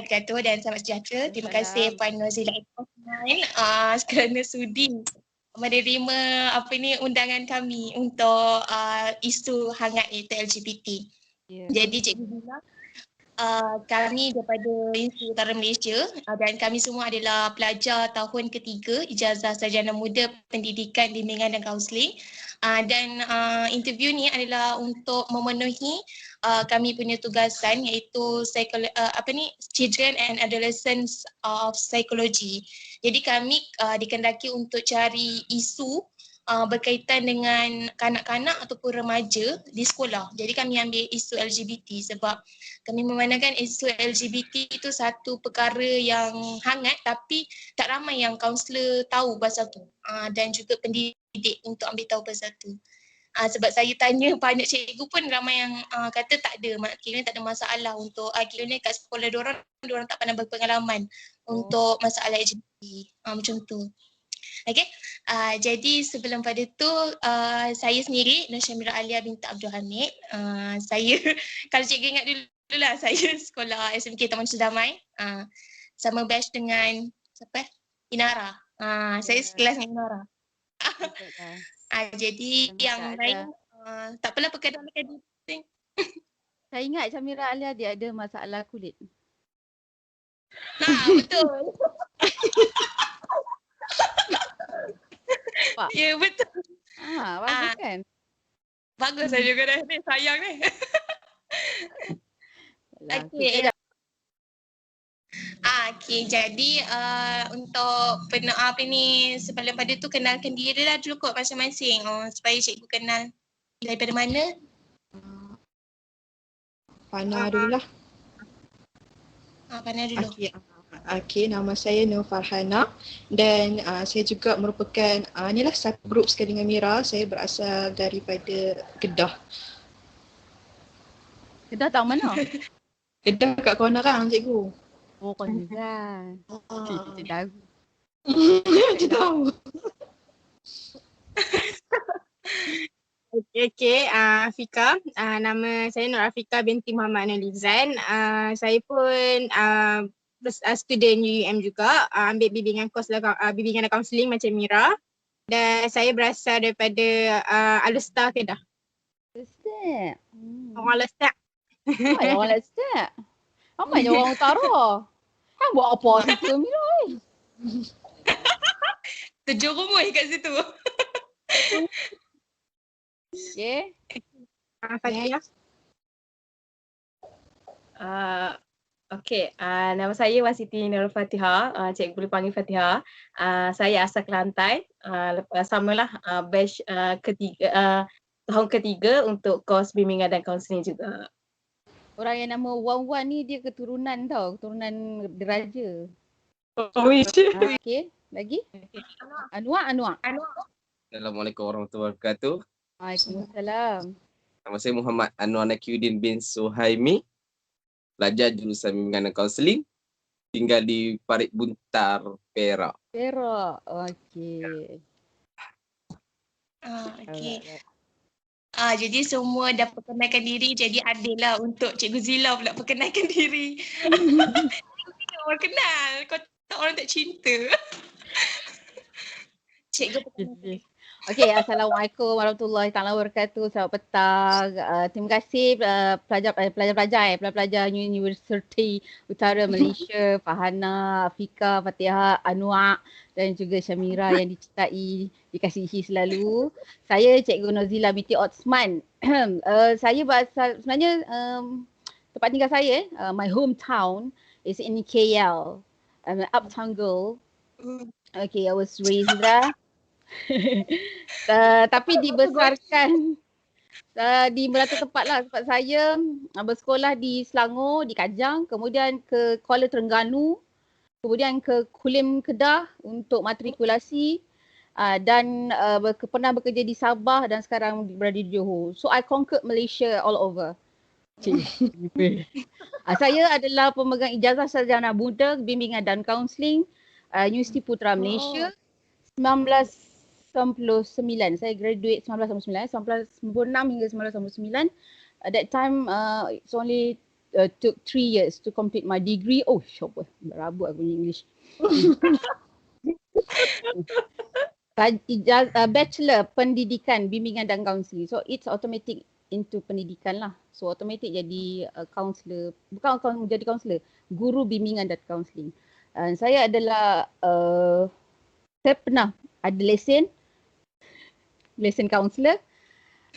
wabarakatuh dan selamat sejahtera. Terima kasih Puan Nozila Osman kerana sudi menerima undangan kami untuk isu hangat iaitu LGBT. Jadi Cikgu Zila, kami daripada Institut Utara Malaysia dan kami semua adalah pelajar tahun ketiga Ijazah Sarjana Muda Pendidikan, Bimbingan dan Kaunseling. Dan interview ni adalah untuk memenuhi kami punya tugasan iaitu Children and Adolescents of Psychology. Jadi kami dikendaki untuk cari isu berkaitan dengan kanak-kanak ataupun remaja di sekolah. Jadi kami ambil isu LGBT sebab kami memandangkan isu LGBT itu satu perkara yang hangat tapi tak ramai yang kaunselor tahu pasal tu dan juga pendidik untuk ambil tahu pasal tu. Sebab saya tanya banyak cikgu pun ramai yang kata tak ada, kiranya tak ada masalah untuk kiranya kat sekolah diorang tak pernah berpengalaman untuk masalah LGBT. Macam tu. Okay, jadi sebelum pada tu saya sendiri Nur Syamira Alia binti Abdul Hamid. Saya kalau cikgu ingat dulu lah, saya sekolah SMK Taman Sudamai. Sama batch dengan siapa? Inara. Saya sekelas dengan Inara. Jadi yang lain tak apalah perkataan-perkataan. Saya ingat Syamira Alia dia ada masalah kulit. Betul. Ya betul. Bagus kan? Bagus saya juga dah ni, sayang ni. Okey. Okey, jadi untuk sebelum pada tu kenalkan diri lah dulu kot masing-masing supaya cikgu kenal daripada mana. Fana dulu lah. Fana dulu. Okey, nama saya Nur Farhana dan saya juga merupakan inilah satu grup sekali dengan Mira. Saya berasal daripada Kedah. Kedah tahu mana? Kedah kat Kuantan, cikgu. Oh, Kuantan. Cik tahu. Cik tahu. Okey, Afika. Nama saya Nur Afika binti Muhammad Nolizan. Saya pun student UUM juga, ambil bimbingan bimbingan dan kaunseling macam Mira. Dan saya berasal daripada Alustar Kedah. Alustar? Orang Alustar. Orang Alustar? Ramainya orang utara. Hang buat apa situ Mira? Terjerumus kat situ. Okay. Fatihah. Okey, nama saya Wasiti Nurul Fatihah, cikgu boleh panggil Fatihah. Saya asal Kelantan, samalah batch ketiga, tahun ketiga untuk kos bimbingan dan kaunseling juga. Orang yang nama Wan ni dia keturunan keturunan deraja. Okey, lagi? Anwar. Assalamualaikum warahmatullahi wabarakatuh. Waalaikumsalam. Nama saya Muhammad Anwar Nakiuddin bin Suhaimi. Pelajar jurusan bimbingan dan kaunseling. Tinggal di Parit Buntar, Perak. Perak, okey. Okey. Jadi semua dah perkenalkan diri, jadi adil lah untuk Cikgu Zila pula perkenalkan diri. Orang kenal, kau tak orang tak cinta. Cikgu perkenalkan. Okey, Assalamualaikum warahmatullahi wabarakatuh. Selamat petang. Terima kasih pelajar-pelajar Universiti Utara Malaysia, Farhana, Afika, Fatihah, Anwar dan juga Syamira yang dicintai, dikasihi selalu. Saya Cikgu Nozila binti Osman. Saya berasal sebenarnya tempat tinggal saya, my hometown is in KL. I'm an uptown girl. Okay, I was raised there. Tapi dibesarkan di beberapa tempat lah sebab saya bersekolah di Selangor, di Kajang, kemudian ke Kuala Terengganu, kemudian ke Kulim Kedah untuk matrikulasi dan pernah bekerja di Sabah dan sekarang berada di Johor. So I conquered Malaysia all over. Saya adalah pemegang ijazah sarjana muda bimbingan dan kaunseling Universiti Putra Malaysia 1999. Saya graduate 1999, 1996 hingga 1999. At that time it's only took 3 years to complete my degree. Oh, syok berabut aku punya English. Bachelor Pendidikan Bimbingan dan Kaunseling. So it's automatic into pendidikan lah. So automatic jadi counselor, bukan jadi counselor, guru bimbingan dan kaunseling. Saya adalah saya pernah ada lesen counselor,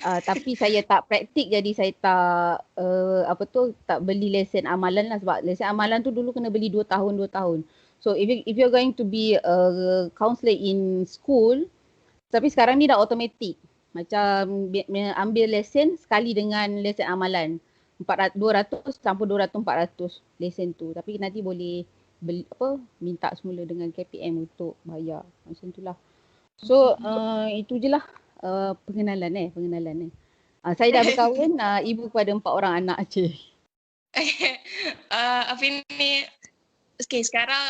tapi saya tak praktik, jadi saya tak tak beli lesen amalan lah, sebab lesen amalan tu dulu kena beli 2 tahun. So if you're going to be a counselor in school, tapi sekarang ni dah automatic. Macam ambil lesen sekali dengan lesen amalan. 200 campur 400 lesen tu. Tapi nanti boleh beli minta semula dengan KPM untuk bayar. Macam itulah. So itu je lah pengenalan. Saya dah berkahwin, ibu kepada 4 orang anak je. Apa ni? Okay, sekarang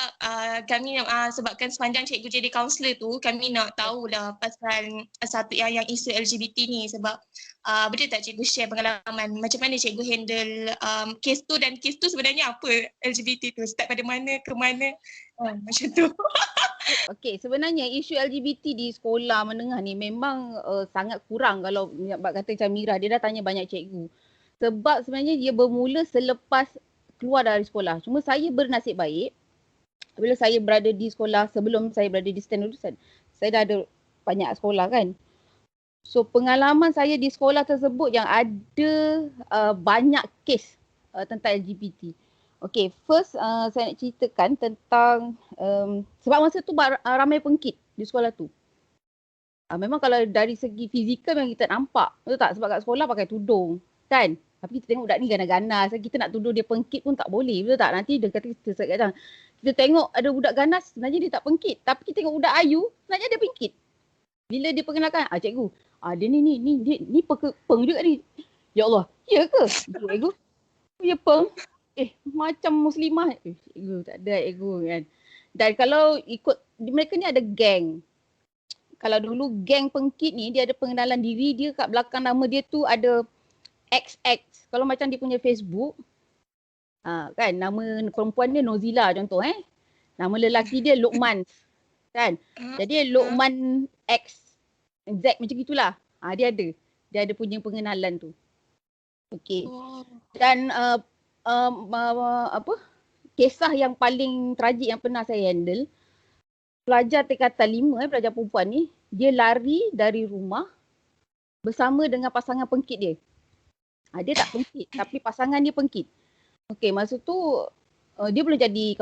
kami sebabkan sepanjang cikgu jadi kaunselor tu, kami nak tahulah pasal satu yang isu LGBT ni, sebab boleh tak cikgu share pengalaman macam mana cikgu handle kes tu, dan kes tu sebenarnya apa LGBT tu, start pada mana ke mana, macam tu. Okay, sebenarnya isu LGBT di sekolah menengah ni memang sangat kurang. Kalau kata macam Mira, dia dah tanya banyak cikgu. Sebab sebenarnya dia bermula selepas keluar dari sekolah. Cuma saya bernasib baik, bila saya berada di sekolah, sebelum saya berada di STAN dulu, saya dah ada banyak sekolah kan. So pengalaman saya di sekolah tersebut yang ada banyak kes tentang LGBT. Okay, first saya nak ceritakan tentang sebab masa tu ramai pengkit di sekolah tu. Memang kalau dari segi fizikal memang kita nampak, betul tak? Sebab kat sekolah pakai tudung kan. Tapi kita tengok budak ni ganas-ganas, kita nak tuduh dia pengkit pun tak boleh, betul tak? Nanti dia kata kita tengok ada budak ganas, sebenarnya dia tak pengkit. Tapi kita tengok budak ayu, sebenarnya dia pengkit. Bila dia perkenalkan, cikgu, dia ni peng juga ni. Ya Allah, ya ke? Cikgu, ya peng. Macam muslimah. Cikgu, tak ada cikgu kan. Dan kalau ikut, mereka ni ada geng. Kalau dulu geng pengkit ni, dia ada pengenalan diri, dia kat belakang nama dia tu ada XX. Kalau macam dia punya Facebook, kan nama perempuan dia Nozila contoh Nama lelaki dia Luqman. Kan? Jadi Luqman X Z macam gitulah. Dia ada punya pengenalan tu. Okey. Dan kisah yang paling tragik yang pernah saya handle, pelajar tingkatan 5 pelajar perempuan ni, dia lari dari rumah bersama dengan pasangan pengkit dia. Dia tak pengkit, tapi pasangan dia pengkit. Okey, masa tu dia belum jadi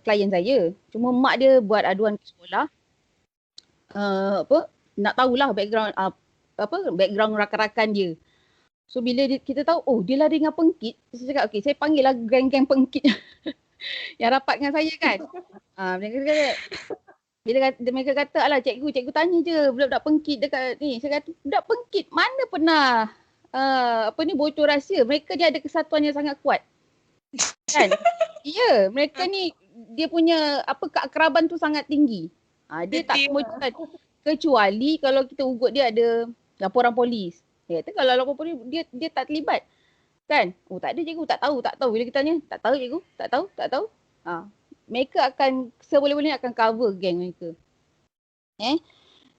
klien saya. Cuma mak dia buat aduan ke sekolah. Nak tahulah background rakan-rakan dia. So bila kita tahu, dia lari dengan pengkit, saya cakap okey, saya panggil lah geng-geng pengkit yang rapat dengan saya kan. Mereka kata, alah cikgu tanya je budak-budak pengkit dekat ni. Saya kata, budak pengkit mana pernah bocor rahsia. Mereka dia ada kesatuan yang sangat kuat. Kan? Ya, mereka ni dia punya keakraban tu sangat tinggi. Dia tak bocorkan. Kecuali kalau kita ugut dia ada laporan polis. Dia kata kalau laporan polis dia tak terlibat. Kan? Tak ada cikgu, tak tahu. Bila kita tanya, tak tahu cikgu, tak tahu. Mereka akan seboleh-bolehnya akan cover geng mereka.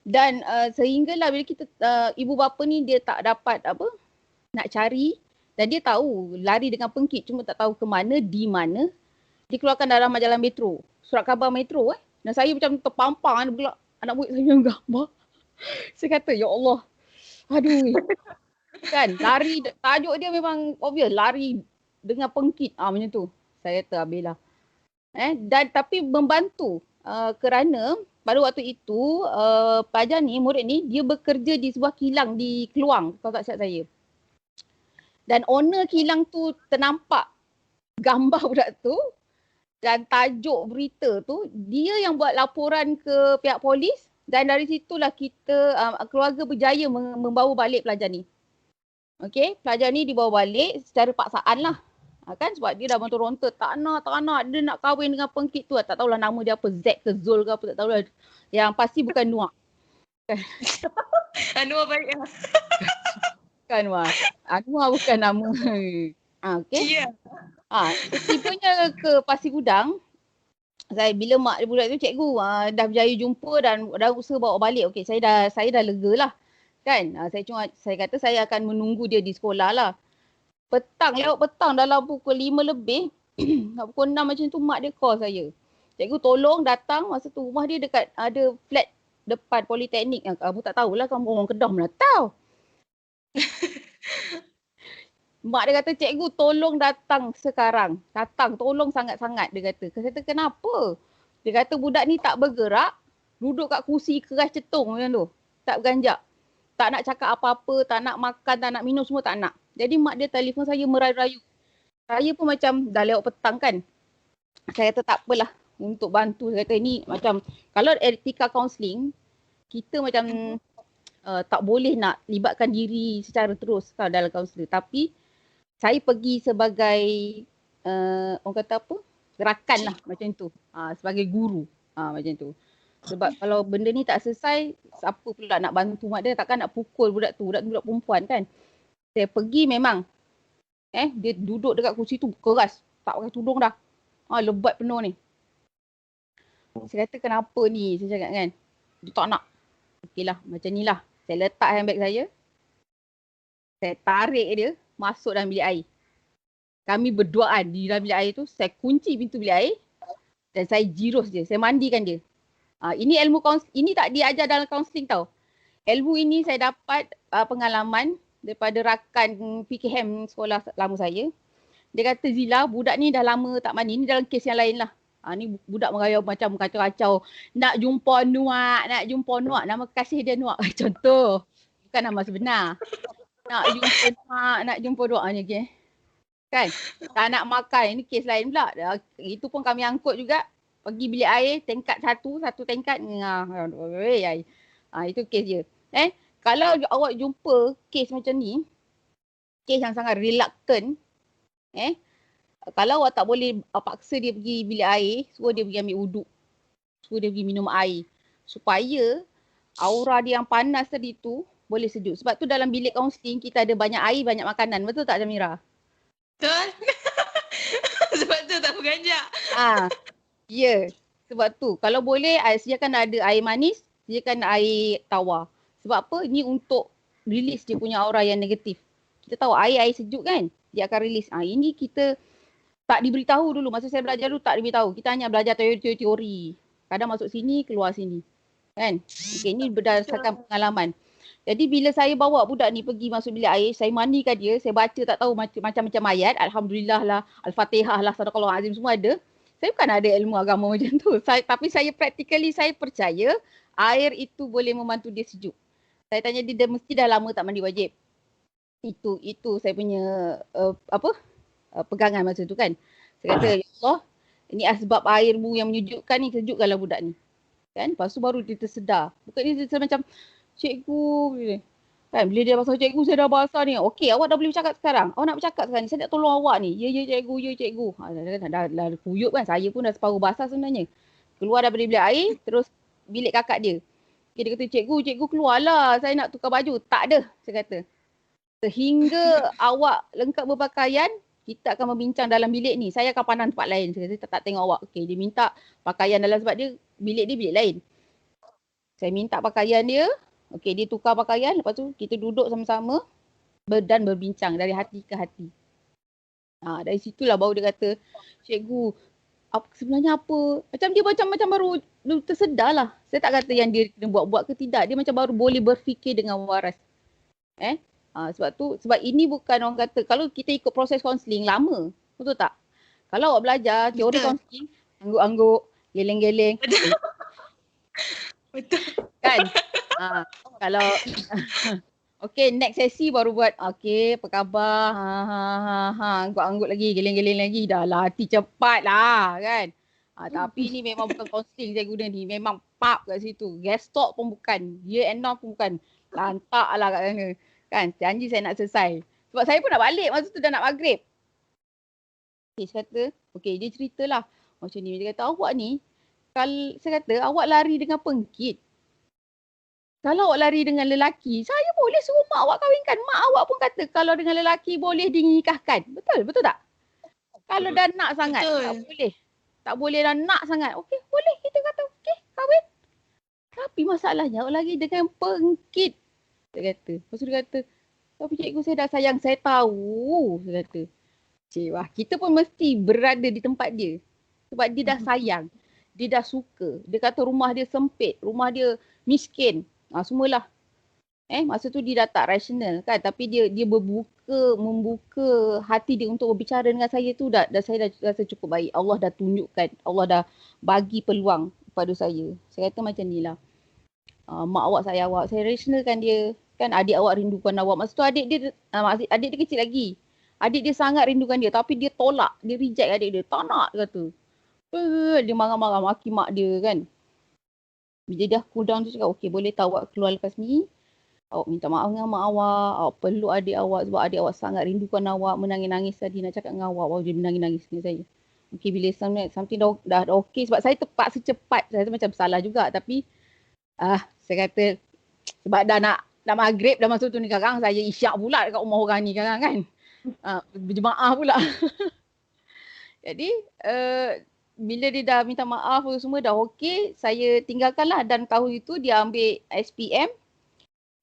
Dan sehinggalah bila kita ibu bapa ni dia tak dapat nak cari, dan dia tahu lari dengan pengkit cuma tak tahu ke mana, di mana, dikeluarkan dalam majalah Metro, surat khabar Metro dan saya macam terpampang pula anak murid saya yang gambar. Saya kata ya Allah, aduh kan, lari, tajuk dia memang obvious, lari dengan pengkit macam tu. Saya kata habislah. Dan tapi membantu kerana pada waktu itu pelajar ni, murid ni, dia bekerja di sebuah kilang di Keluang kalau tak silap saya. Dan owner kilang tu ternampak gambar budak tu dan tajuk berita tu, dia yang buat laporan ke pihak polis, dan dari situlah kita keluarga berjaya membawa balik pelajar ni. Okey, pelajar ni dibawa balik secara paksaan lah. Kan sebab dia dah ronta-ronta, tak nak, dia nak kahwin dengan pengkit tu. Tak tahulah nama dia apa, Z ke Zul ke apa, tak tahulah. Yang pasti bukan Nuak. Anwar baik lah. Bukan Anwar. Anwar bukan nama. Okey. Ya. Tibanya ke Pasir Gudang. Bila mak budak tu, cikgu dah berjaya jumpa dan dah usaha bawa balik. Okey, saya dah lega lah. Kan? Saya kata saya akan menunggu dia di sekolah lah. Lewat petang dalam pukul 5 lebih, nak pukul 6 macam tu mak dia call saya. Cikgu tolong datang, masa tu rumah dia dekat ada flat depan Politeknik. Kamu tak tahulah, kamu orang Kedah mana tahu. Mak dia kata, cikgu tolong datang sekarang. Datang, tolong sangat-sangat dia kata. Saya kata, kenapa? Dia kata budak ni tak bergerak, duduk kat kursi keras cetung macam tu. Tak berganjak. Tak nak cakap apa-apa, tak nak makan, tak nak minum, semua tak nak. Jadi mak dia telefon saya merayu-rayu. Saya pun macam dah lewat petang kan. Saya kata tak apalah untuk bantu. Saya kata ni macam, kalau etika kaunseling, kita macam tak boleh nak libatkan diri secara terus dalam kaunseling. Tapi saya pergi sebagai orang kata apa? Gerakan lah macam tu. Sebagai guru. Macam tu. Sebab kalau benda ni tak selesai, siapa pula nak bantu mak dia? Takkan nak pukul budak tu. Budak tu budak perempuan kan. Saya pergi memang. Dia duduk dekat kursi tu keras. Tak pakai tudung dah. Lebat penuh ni. Saya kata kenapa ni? Saya cakap kan. Dia tak nak. Okey lah, macam ni lah. Saya letak handbag saya. Saya tarik dia masuk dalam bilik air. Kami berduaan di dalam bilik air tu. Saya kunci pintu bilik air. Dan saya jirus dia. Saya mandikan dia. Ini ilmu ini tak diajar dalam kaunseling tau. Ilmu ini saya dapat pengalaman daripada rakan PKM sekolah lama saya. Dia kata, Zila, budak ni dah lama tak mandi. Ni dalam kes yang lain lah. Ni budak merayau macam kacau-kacau. Nak jumpa Nuak, nak jumpa Nuak. Nama kasih dia Nuak. Contoh. Bukan nama sebenar. Nak jumpa Nuak, nak jumpa Nuak ni. Okay. Kan? Tak nak makan. Ini kes lain pula. Itu pun kami angkut juga. Pergi bilik air, tingkat satu tingkat. Itu kes je. Kalau awak jumpa kes macam ni, kes yang sangat reluctant, kalau awak tak boleh paksa dia pergi bilik air, suruh dia pergi ambil wuduk. Suruh dia pergi minum air. Supaya aura dia yang panas tadi tu boleh sejuk. Sebab tu dalam bilik kaunseling kita ada banyak air, banyak makanan. Betul tak Jamira? Betul. Sebab tu tak berganjak. Ya. Sebab tu. Kalau boleh sediakan ada air manis, sediakan air tawar. Sebab apa? Ini untuk release dia punya aura yang negatif. Kita tahu air sejuk kan? Dia akan release. Ini kita tak diberitahu dulu. Masa saya belajar dulu tak diberitahu. Kita hanya belajar teori. Kadang masuk sini, keluar sini. Kan? Okay, ini berdasarkan pengalaman. Jadi bila saya bawa budak ni pergi masuk bilik air, saya mandikan dia, saya baca tak tahu macam-macam ayat. Alhamdulillah lah, Al-Fatihah lah, Sadaqallahu Azim, semua ada. Saya bukan ada ilmu agama macam tu. Tapi saya practically saya percaya air itu boleh membantu dia sejuk. Saya tanya dia mesti dah lama tak mandi wajib. Itu saya punya pegangan masa tu kan. Saya kata, ya Allah, ini asbab airmu yang menyejukkan ni, sejukkanlah budak ni. Kan? Lepas tu baru dia tersedar. Bukan dia macam, cikgu, kan? Bila dia pasal cikgu, saya dah basah ni. Okey, awak dah boleh bercakap sekarang. Awak nak bercakap sekarang ni, saya nak tolong awak ni. Ya cikgu. Dah kuyup kan, saya pun dah separuh basah sebenarnya. Keluar daripada bilik air, terus bilik kakak dia. Okay, dia kata, cikgu keluarlah, saya nak tukar baju. Tak ada, saya kata. Sehingga awak lengkap berpakaian, kita akan membincang dalam bilik ni. Saya akan pandang tempat lain. Saya tak tengok awak. Okey, dia minta pakaian dalam sebab dia bilik lain. Saya minta pakaian dia. Okey, dia tukar pakaian. Lepas tu kita duduk sama-sama dan berbincang dari hati ke hati. Dari situlah baru dia kata, cikgu, sebenarnya apa? Macam dia macam baru tersedar lah. Saya tak kata yang dia kena buat-buat ke tidak. Dia macam baru boleh berfikir dengan waras. Sebab ini bukan orang kata, kalau kita ikut proses kaunseling lama, betul tak? Kalau awak belajar teori kaunseling, angguk-angguk, geleng-geleng. Betul. Kan? Kalau okey, next sesi baru buat, okey, apa khabar? Angguk-angguk lagi, geleng-geleng lagi. Dah latih cepat lah kan? Tapi ni memang bukan kaunseling saya guna ni. Memang pap kat situ. Guest talk pun bukan. Year end now pun bukan. Lantak lah kat sana. Kan, janji saya nak selesai. Sebab saya pun nak balik masa tu dah nak maghrib. Okay, saya kata, okay, dia ceritalah macam ni. Dia kata, awak ni, saya kata, awak lari dengan pengkit. Kalau awak lari dengan lelaki, saya boleh suruh mak awak kahwinkan. Mak awak pun kata kalau dengan lelaki boleh dinikahkan. Betul? Betul tak? Kalau dah nak sangat, Betul. tak boleh. Tak boleh dah nak sangat. Okey, boleh kita kata okey, kahwin. Tapi masalahnya awak lari dengan pengkit. Dia kata. Lepas tu dia kata, tapi cikgu saya dah sayang, saya tahu. Dia kata. Cik, wah, kita pun mesti berada di tempat dia. Sebab dia dah sayang. Dia dah suka. Dia kata rumah dia sempit. Rumah dia miskin. Semualah. Masa tu dia dah tak rasional kan. Tapi dia membuka hati dia untuk berbicara dengan saya tu saya dah rasa cukup baik. Allah dah tunjukkan. Allah dah bagi peluang kepada saya. Saya kata macam ni lah. Mak awak sayang awak. Saya rasionalkan dia. Kan adik awak rindukan awak. Masa tu adik dia kecil lagi. Adik dia sangat rindukan dia. Tapi dia tolak. Dia reject adik dia. Tak nak, dia kata. Dia marah-marah maki mak dia kan. Bila dah cool down tu cakap, okey boleh tak awak keluar lepas ni. Awak minta maaf dengan mak awak. Awak perlu adik awak sebab adik awak sangat rindukan awak. Menangis-nangis tadi nak cakap dengan awak. Awak dia menangis-nangis dengan saya. Okey bila something dah okey. Sebab saya terpaksa cepat. Saya macam salah juga. Tapi saya kata sebab dah nak maghrib dah masuk tu ni sekarang. Saya isyak pula dekat rumah orang ni sekarang kan. Berjemaah pula. Jadi bila dia dah minta maaf semua dah okey, saya tinggalkanlah dan tahun itu dia ambil SPM.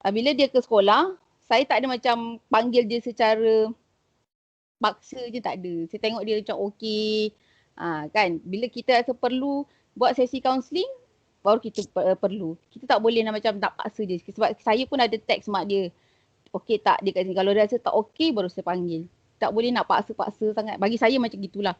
Bila dia ke sekolah, saya tak ada macam panggil dia secara paksa je, tak ada. Saya tengok dia macam okey. Kan, bila kita rasa perlu buat sesi kaunseling, baru kita perlu. Kita tak boleh nak macam tak paksa dia. Sebab saya pun ada teks mak dia. Okey tak dia kat sini. Kalau dia rasa tak okey, baru saya panggil. Tak boleh nak paksa-paksa sangat. Bagi saya macam gitulah.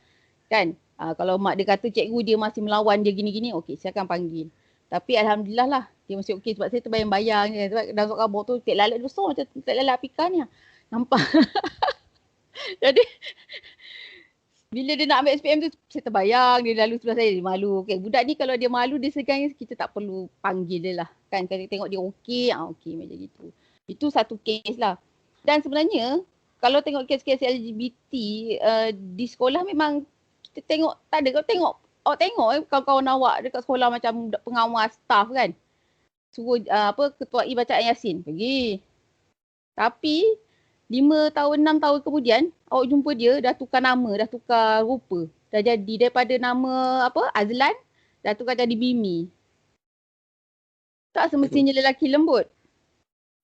Kan? Kalau mak dia kata cikgu dia masih melawan dia gini-gini, okey saya akan panggil. Tapi alhamdulillah lah dia masih okey sebab saya terbayang-bayang je. Sebab dalam surat khabar tu tek lalat dia besar macam tek lalat Apika ni. Nampak. Jadi bila dia nak ambil SPM tu saya terbayang dia lalu sebelah saya dia malu. Okey budak ni kalau dia malu dia segan kita tak perlu panggil dia lah. Kan kalau tengok dia okey, okey macam gitu. Itu satu kes lah. Dan sebenarnya kalau tengok kes-kes LGBT di sekolah memang kita tengok tak ada. Kau tengok kawan-kawan awak dekat sekolah macam pengawas staff kan. Suruh ketua bacaan Yasin pergi. Tapi 5 tahun 6 tahun kemudian awak jumpa dia dah tukar nama, dah tukar rupa. Dah jadi daripada nama Azlan dah tukar jadi Bimi. Tak semestinya lelaki lembut.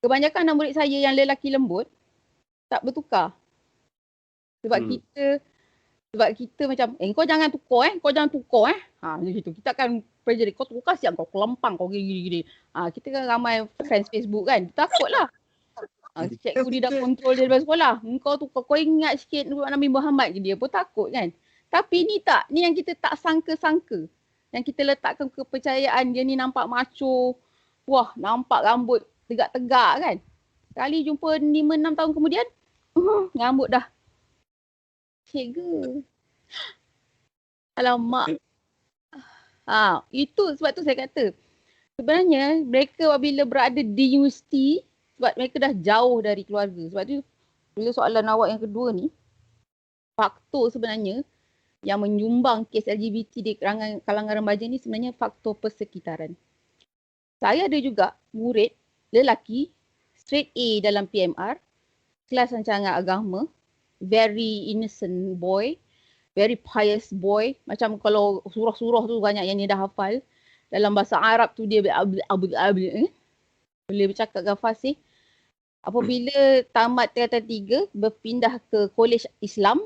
Kebanyakan anak murid saya yang lelaki lembut tak bertukar. Sebab kita macam kau jangan tukar kau jangan tukar macam gitu. Kita akan pressure kau tukar siap kau kelempang kau gini-gini. Kita kan ramai friends Facebook kan. Takutlah. Cikgu dia dah kontrol dia daripada sekolah. Kau tukar kau ingat sikit Nabi Muhammad ke dia pun takut kan. Tapi ni tak, ni yang kita tak sangka-sangka. Yang kita letakkan kepercayaan dia ni nampak macho. Wah, nampak rambut tegak-tegak kan. Sekali jumpa 5-6 tahun kemudian rambut dah cikgu. Alamak. Itu sebab tu saya kata sebenarnya mereka apabila berada di universiti sebab mereka dah jauh dari keluarga. Sebab tu bila soalan awak yang kedua ni, faktor sebenarnya yang menyumbang kes LGBT di kalangan remaja ni sebenarnya faktor persekitaran. Saya ada juga murid lelaki straight A dalam PMR, kelas rancangan agama, very innocent boy, very pious boy. Macam kalau surah-surah tu banyak yang dia dah hafal. Dalam bahasa Arab tu dia boleh bercakap dengan fasih. Apabila tamat tingkatan 3, berpindah ke Kolej Islam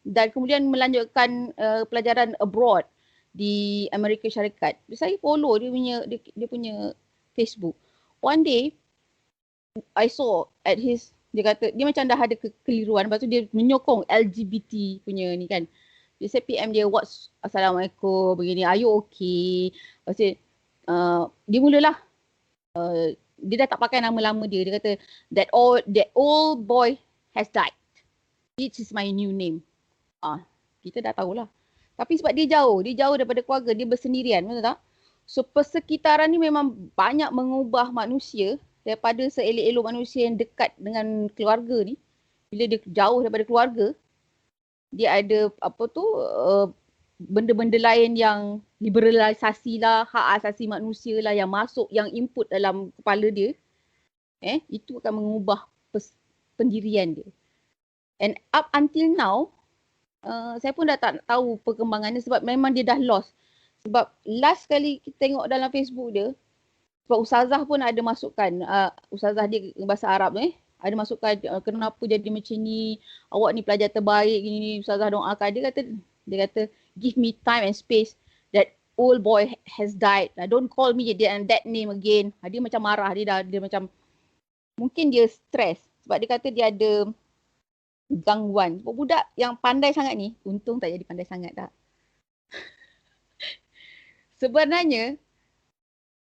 dan kemudian melanjutkan pelajaran abroad di Amerika Syarikat. Saya follow dia punya Facebook. One day I saw at his, dia kata dia macam dah ada kekeliruan, lepas tu dia menyokong LGBT punya ni kan. Dia saya PM dia, Assalamualaikum begini, are you okay? Lepas tu dia mulalah dia dah tak pakai nama lama dia. Dia kata that old boy has died. This is my new name. Kita dah tahulah. Tapi sebab dia jauh daripada keluarga, dia bersendirian, betul tak? So persekitaran ni memang banyak mengubah manusia daripada seelok-elok manusia yang dekat dengan keluarga ni. Bila dia jauh daripada keluarga, dia ada benda-benda lain yang liberalisasi lah, hak asasi manusia lah yang masuk, yang input dalam kepala dia, itu akan mengubah pendirian dia. And up until now, saya pun dah tak tahu perkembangannya sebab memang dia dah lost. Sebab last kali kita tengok dalam Facebook dia, sebab Ustazah pun ada masukkan, Ustazah dia bahasa Arab ada masukkan kenapa jadi macam ni, awak ni pelajar terbaik gini, Ustazah doakan. Dia kata give me time and space, that old boy has died, don't call me that name again. Dia macam marah, dia macam mungkin dia stres sebab dia kata dia ada gangguan. Sebab budak yang pandai sangat ni, untung tak jadi pandai sangat tak. Sebenarnya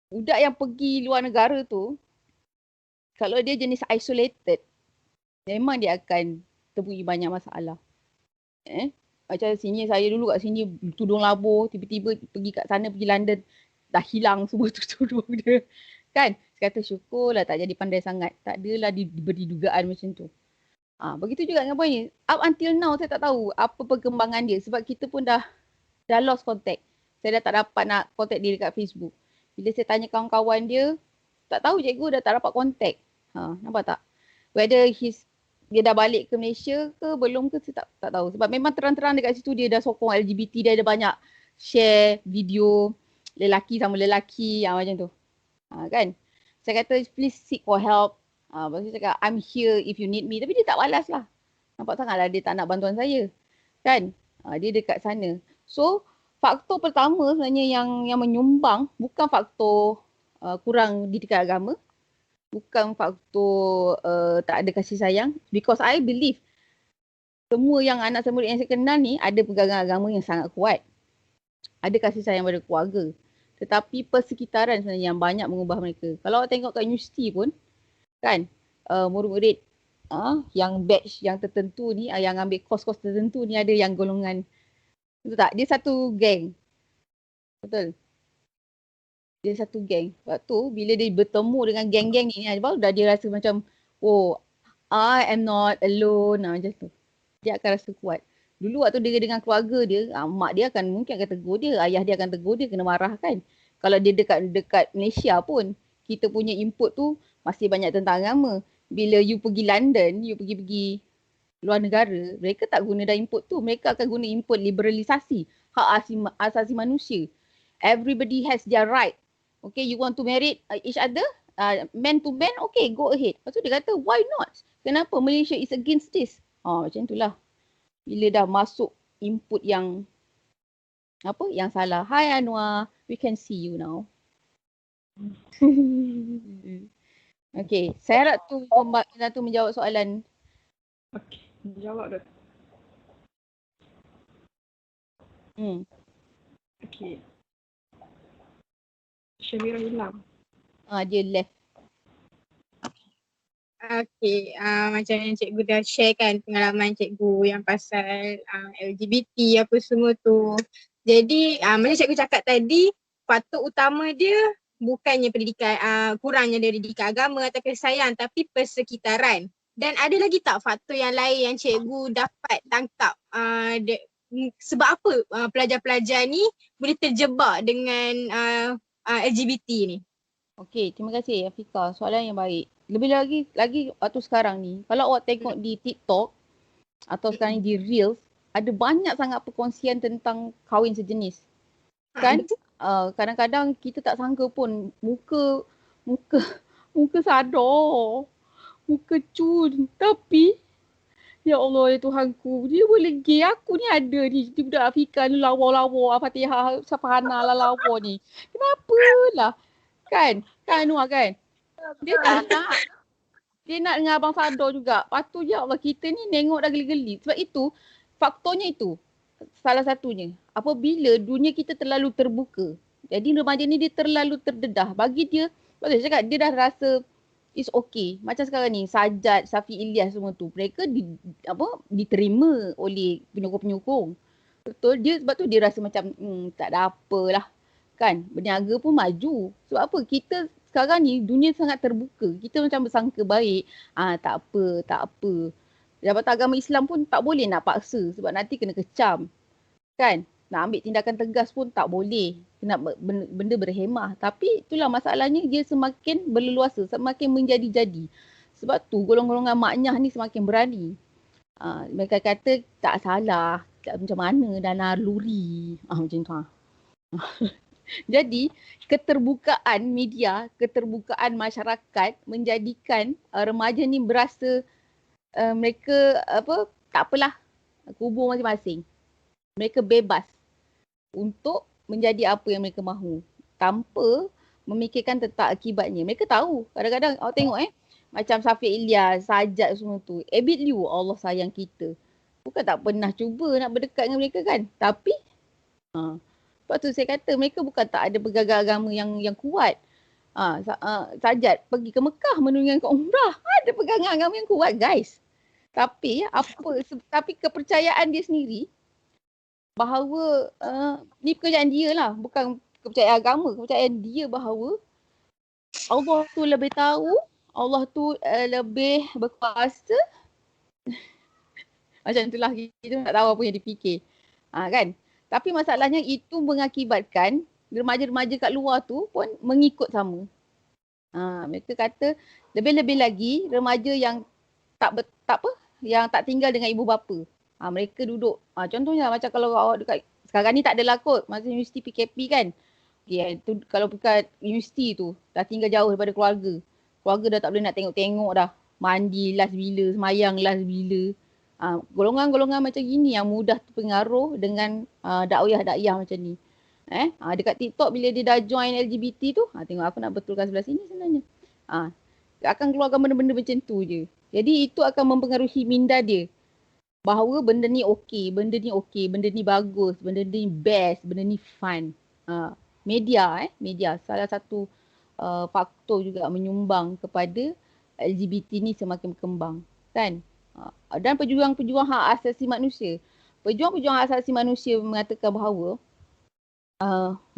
budak yang pergi luar negara tu, kalau dia jenis isolated, memang dia akan temui banyak masalah. Macam sini, saya dulu kat sini tudung labur, tiba-tiba pergi kat sana, pergi London, dah hilang semua tu tudung dia. Kan? Saya kata syukurlah tak jadi pandai sangat. Tak adalah diberi dugaan macam tu. Begitu juga dengan boy ni. Up until now saya tak tahu apa perkembangan dia sebab kita pun dah lost contact. Saya dah tak dapat nak contact dia dekat Facebook. Bila saya tanya kawan-kawan dia, tak tahu cikgu dah tak dapat contact. Nampak tak? Whether dia dah balik ke Malaysia ke belum ke, saya tak tahu. Sebab memang terang-terang dekat situ dia dah sokong LGBT, dia ada banyak share video lelaki sama lelaki macam tu. Kan? Saya kata please seek for help. Lepas tu cakap I'm here if you need me. Tapi dia tak balas lah. Nampak sangatlah dia tak nak bantuan saya. Kan? Dia dekat sana. So faktor pertama sebenarnya yang menyumbang bukan faktor kurang didikan agama. Bukan faktor tak ada kasih sayang. Because I believe semua yang anak saya murid yang saya kenal ni ada pegangan agama yang sangat kuat. Ada kasih sayang pada keluarga. Tetapi persekitaran sebenarnya yang banyak mengubah mereka. Kalau awak tengok kat universiti pun, kan, murid-murid yang batch yang tertentu ni, yang ambil kos-kos tertentu ni ada yang golongan, betul tak? Dia satu geng. Betul? Dia satu geng. Sebab tu bila dia bertemu dengan geng-geng ni, baru dah dia rasa macam, oh, I am not alone. Macam tu. Dia akan rasa kuat. Dulu waktu dia dengan keluarga dia, mak dia mungkin akan tegur dia, ayah dia akan tegur dia, kena marah kan. Kalau dia dekat Malaysia pun, kita punya input tu masih banyak tentang agama. Bila you pergi London, you pergi luar negara, mereka tak guna dah input tu. Mereka akan guna input liberalisasi, hak asasi manusia. Everybody has their right. Okay, you want to marry each other, man to man, okay, go ahead. Lepas tu dia kata, why not? Kenapa Malaysia is against this? Macam itulah. Bila dah masuk input yang yang salah. Hi Anwar, we can see you now. Okay, saya harap tu Mbak tu menjawab soalan. Okay, jawab dah. Okay. Syamira hilang. Dia left. Okay, macam yang cikgu dah share kan pengalaman cikgu yang pasal LGBT apa semua tu. Jadi macam cikgu cakap tadi, faktor utama dia bukannya pendidikan, kurangnya dari pendidikan agama atau kasih sayang, tapi persekitaran. Dan ada lagi tak faktor yang lain yang cikgu dapat tangkap sebab apa pelajar-pelajar ni boleh terjebak dengan LGBT ni? Okey, terima kasih Afika. Soalan yang baik. Lebih lagi waktu sekarang ni, kalau awak tengok di TikTok atau sekarang ni di Reels, ada banyak sangat perkongsian tentang kahwin sejenis. Kan? Kadang-kadang kita tak sangka pun muka sadar. Muka cun. Tapi ya Allah ya Tuhanku, dia boleh gay. Aku ni ada ni, budak Afika ni lawa-lawa, Fatihah, Safahana lah lawa ni. Kenapa lah? Kan Anwar kan? Dia tak nak. Dia nak dengan Abang Sador juga. Patut ya Allah, kita ni nengok dah geli-geli. Sebab itu, faktornya itu. Salah satunya. Apabila dunia kita terlalu terbuka. Jadi remaja ni dia terlalu terdedah. Bagi dia, saya cakap dia dah rasa it's okay. Macam sekarang ni, Sajad, Safi Ilyas semua tu. Mereka diterima oleh penyokong-penyokong. Betul? Sebab tu dia rasa macam tak ada apalah. Kan? Berniaga pun maju. Sebab apa? Kita sekarang ni dunia sangat terbuka. Kita macam bersangka baik. Tak apa. Jabatan agama Islam pun tak boleh nak paksa sebab nanti kena kecam. Kan? nak ambil tindakan tegas pun tak boleh. Kena benda berhemah. Tapi itulah masalahnya, dia semakin berleluasa, semakin menjadi-jadi. Sebab tu golongan-golongan maknyah ni semakin berani. Mereka kata tak salah, macam mana dah naluri. Macam tu. Jadi keterbukaan media, keterbukaan masyarakat menjadikan remaja ni berasa mereka tak apalah, kubur masing-masing. Mereka bebas untuk menjadi apa yang mereka mahu tanpa memikirkan tentang akibatnya. Mereka tahu. Kadang-kadang awak tengok macam Safiq Ilyas, Sajat semua tu. Abid Liu, Allah sayang kita. Bukan tak pernah cuba nak berdekat dengan mereka kan. Tapi sebab tu saya kata mereka bukan tak ada pegangan agama yang kuat. Sajat pergi ke Mekah menunaikan umrah. Ada pegangan agama yang kuat guys. Tapi tapi kepercayaan dia sendiri bahawa ni pekerjaan dia lah, bukan kepercayaan agama, kepercayaan dia bahawa Allah tu lebih tahu, Allah tu lebih berkuasa. Macam itulah, kita tak tahu apa yang dipikir. Kan? Tapi masalahnya itu mengakibatkan remaja-remaja kat luar tu pun mengikut sama. Mereka kata lebih-lebih lagi remaja yang yang tak tinggal dengan ibu bapa. Mereka duduk, contohnya macam kalau awak dekat, sekarang ni tak adalah kot, masa universiti PKP kan. Okay, tu, kalau dekat universiti tu, dah tinggal jauh daripada keluarga. Keluarga dah tak boleh nak tengok-tengok dah. Mandi last bila, semayang last bila. Golongan-golongan macam gini yang mudah terpengaruh dengan dakwah-dakwah macam ni. Dekat TikTok bila dia dah join LGBT tu, tengok aku nak betulkan sebelah sini sebenarnya. Akan keluarkan benda-benda macam tu je. Jadi itu akan mempengaruhi minda dia. Bahawa benda ni okey, benda ni okey, benda ni bagus, benda ni best, benda ni fun. Media salah satu faktor juga menyumbang kepada LGBT ni semakin berkembang. Kan? Dan pejuang-pejuang hak asasi manusia. Pejuang-pejuang hak asasi manusia mengatakan bahawa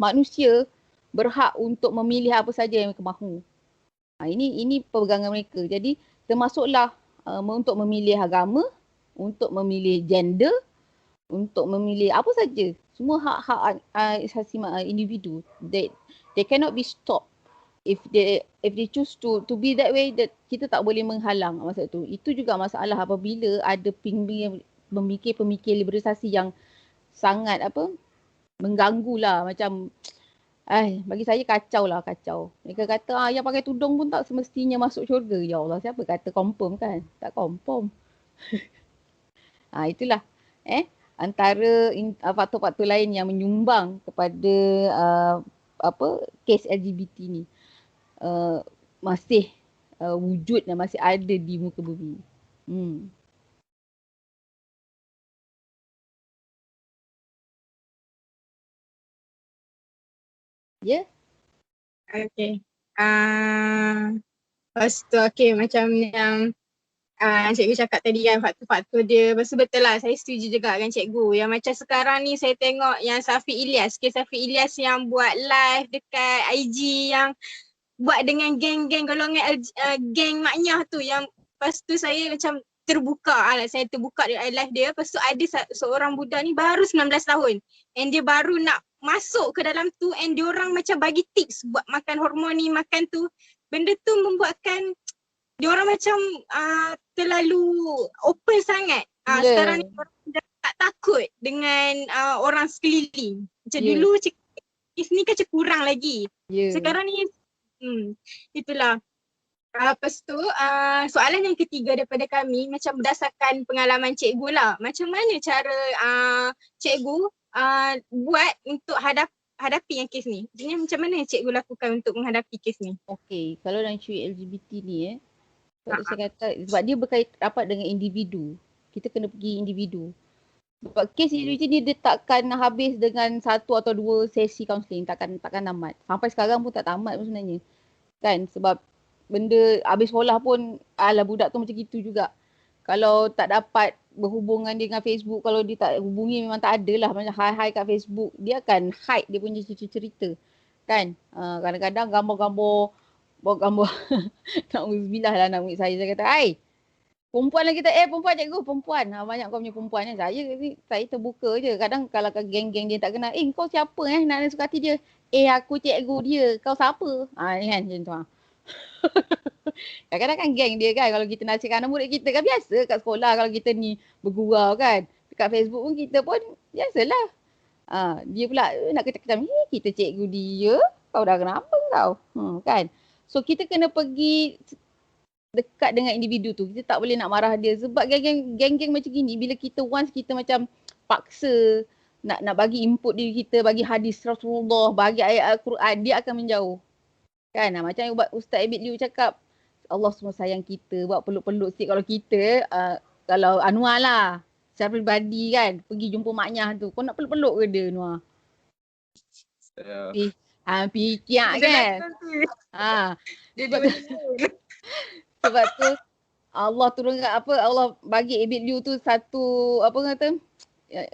manusia berhak untuk memilih apa saja yang mereka mahu. Ini pegangan mereka. Jadi termasuklah untuk memilih agama, untuk memilih gender, untuk memilih apa saja. Semua hak-hak asasi individu. They cannot be stopped. If they choose to be that way, that kita tak boleh menghalang masa tu. Itu juga masalah apabila ada pemikir-pemikir liberalisasi yang sangat mengganggu lah. Macam bagi saya kacau. Mereka kata yang pakai tudung pun tak semestinya masuk syurga. Ya Allah, siapa kata confirm kan? Tak confirm. Itulah antara faktor-faktor lain yang menyumbang kepada kes LGBT ni masih wujud dan masih ada di muka bumi. Ya? Okay. Lepas tu macam yang cikgu cakap tadi kan, faktor-faktor dia. Lepas tu betul lah, saya setuju juga dengan cikgu. Yang macam sekarang ni saya tengok yang Safiq Ilyas. Safiq Ilyas yang buat live dekat IG, yang buat dengan geng-geng golongan geng maknyah tu. Yang lepas tu saya macam terbuka live dia. Lepas tu ada seorang budak ni baru 19 tahun. And dia baru nak masuk ke dalam tu, and diorang macam bagi tips buat makan hormon ni, makan tu. Benda tu membuatkan diorang macam terlalu open sangat. Sekarang ni orang dah tak takut dengan orang sekeliling. Macam dulu kes ni kan macam kurang lagi. Sekarang ni itulah. Lepas tu soalan yang ketiga daripada kami, macam berdasarkan pengalaman cikgu lah. Macam mana cara cikgu buat untuk hadapi yang kes ni? Maksudnya macam mana cikgu lakukan untuk menghadapi kes ni? Okey, kalau dalam isu LGBT ni saya kata sebab dia berkait rapat dengan individu. Kita kena pergi individu. Sebab kes LGBT ni dia takkan habis dengan 1 atau 2 sesi kaunseling, takkan tamat. Sampai sekarang pun tak tamat pun sebenarnya. Kan, sebab benda habis sekolah pun budak tu macam gitu juga. Kalau tak dapat berhubungan dengan Facebook, kalau dia tak hubungi memang tak ada lah. Macam hi kat Facebook, dia akan hide dia punya cerita. Kan, kadang-kadang gambar-gambar na'udzubillah lah nak murid saya kata, Perempuan lagi tak, perempuan cikgu, perempuan. Banyak kau punya perempuan ni. Saya terbuka je. Kadang kalau geng-geng dia tak kenal, kau siapa nak suka hati dia? Aku cikgu dia. Kau siapa? Ni kan macam tu. Kadang-kadang kan geng dia kan, kalau kita nasihatkan anak murid kita kan biasa kat sekolah kalau kita ni bergurau kan. Dekat Facebook pun kita pun biasalah. Dia pula nak kecam-kecam, kita cikgu dia, kau dah kenapa kau? Kan? So kita kena pergi dekat dengan individu tu. Kita tak boleh nak marah dia sebab geng-geng macam gini bila kita once kita macam paksa nak bagi input diri kita, bagi hadis Rasulullah, bagi ayat Al-Quran, dia akan menjauh. Kan? Macam Ustaz Abid Liu cakap, Allah semua sayang kita, buat peluk-peluk sikit. Kalau kita, kalau Anwar lah, secara peribadi kan, pergi jumpa maknya tu, kau nak peluk-peluk ke dia Anwar? Fikir kan? Sebab tu Allah turunkan Allah bagi Abid Liu tu satu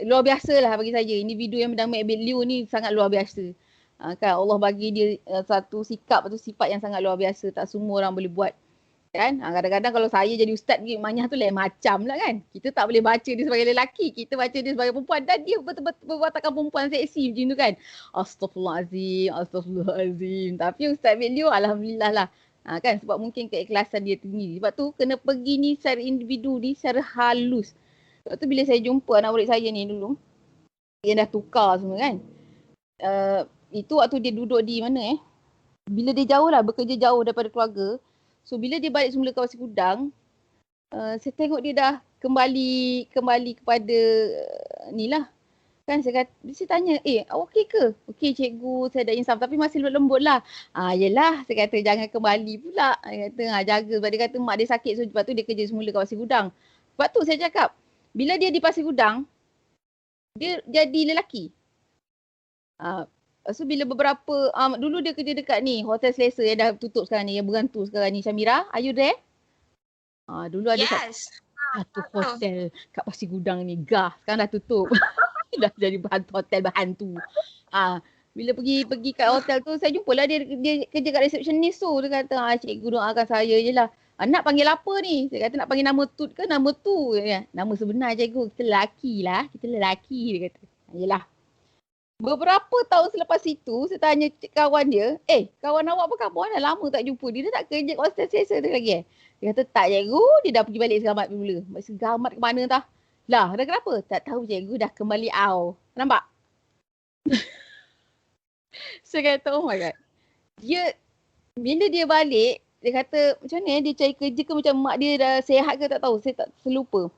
luar biasa lah bagi saya. Individu yang bernama Abid Liu ni sangat luar biasa. Kan Allah bagi dia satu sikap atau sifat yang sangat luar biasa. Tak semua orang boleh buat. Kan? Kadang-kadang kalau saya jadi ustaz pergi Manyah tu lain macam lah kan. Kita tak boleh baca dia sebagai lelaki. Kita baca dia sebagai perempuan. Dan dia betul-betul berwatakkan perempuan seksi macam tu kan. Astaghfirullahalazim. Tapi Ustaz Abid Liu alhamdulillah lah. Kan sebab mungkin keikhlasan dia tinggi. Sebab tu kena pergi ni secara individu ni secara halus. Sebab tu bila saya jumpa anak murid saya ni dulu, yang dah tukar semua kan. Itu waktu dia duduk di mana bila dia jauh lah, bekerja jauh daripada keluarga. So bila dia balik semula ke Pasir Gudang, saya tengok dia dah kembali kepada ni lah. Kan saya tanya, okey ke? Okey cikgu, saya dah insaf tapi masih lembut lah. Yelah, saya kata jangan kembali pula. Dia kata jaga sebab dia kata mak dia sakit, so sebab tu dia kerja semula kat Pasir Gudang. Sebab tu saya cakap, bila dia di Pasir Gudang, dia jadi lelaki. So bila beberapa, dulu dia kerja dekat ni, Hotel Selesa yang dah tutup sekarang ni, yang berantu sekarang ni. Syamira, are you there? Dulu ada satu hotel kat Pasir Gudang ni, sekarang dah tutup. Dah jadi hotel berhantu. Bila pergi kat hotel tu, saya jumpalah dia kerja kat resepsionis tu. Dia kata, cikgu doakan saya je lah. Nak panggil apa ni? Saya kata nak panggil nama tu ke nama tu? Nama sebenar cikgu, kita lelaki lah. Kita lelaki, dia kata. Yelah. Beberapa tahun selepas itu, saya tanya kawan dia, kawan awak apa khabar? Dah lama tak jumpa. Dia tak kerja kat hotel Selesa tu lagi Dia kata, tak cikgu, dia dah pergi balik Selamat mula. Selamat ke mana tah? Lah, dah kenapa? Tak tahu cikgu, dah kembali Nampak? Saya kata, oh my god. Bila dia balik, dia kata, macam mana dia cari kerja ke macam mak dia dah sihat ke tak tahu. Saya tak selupa.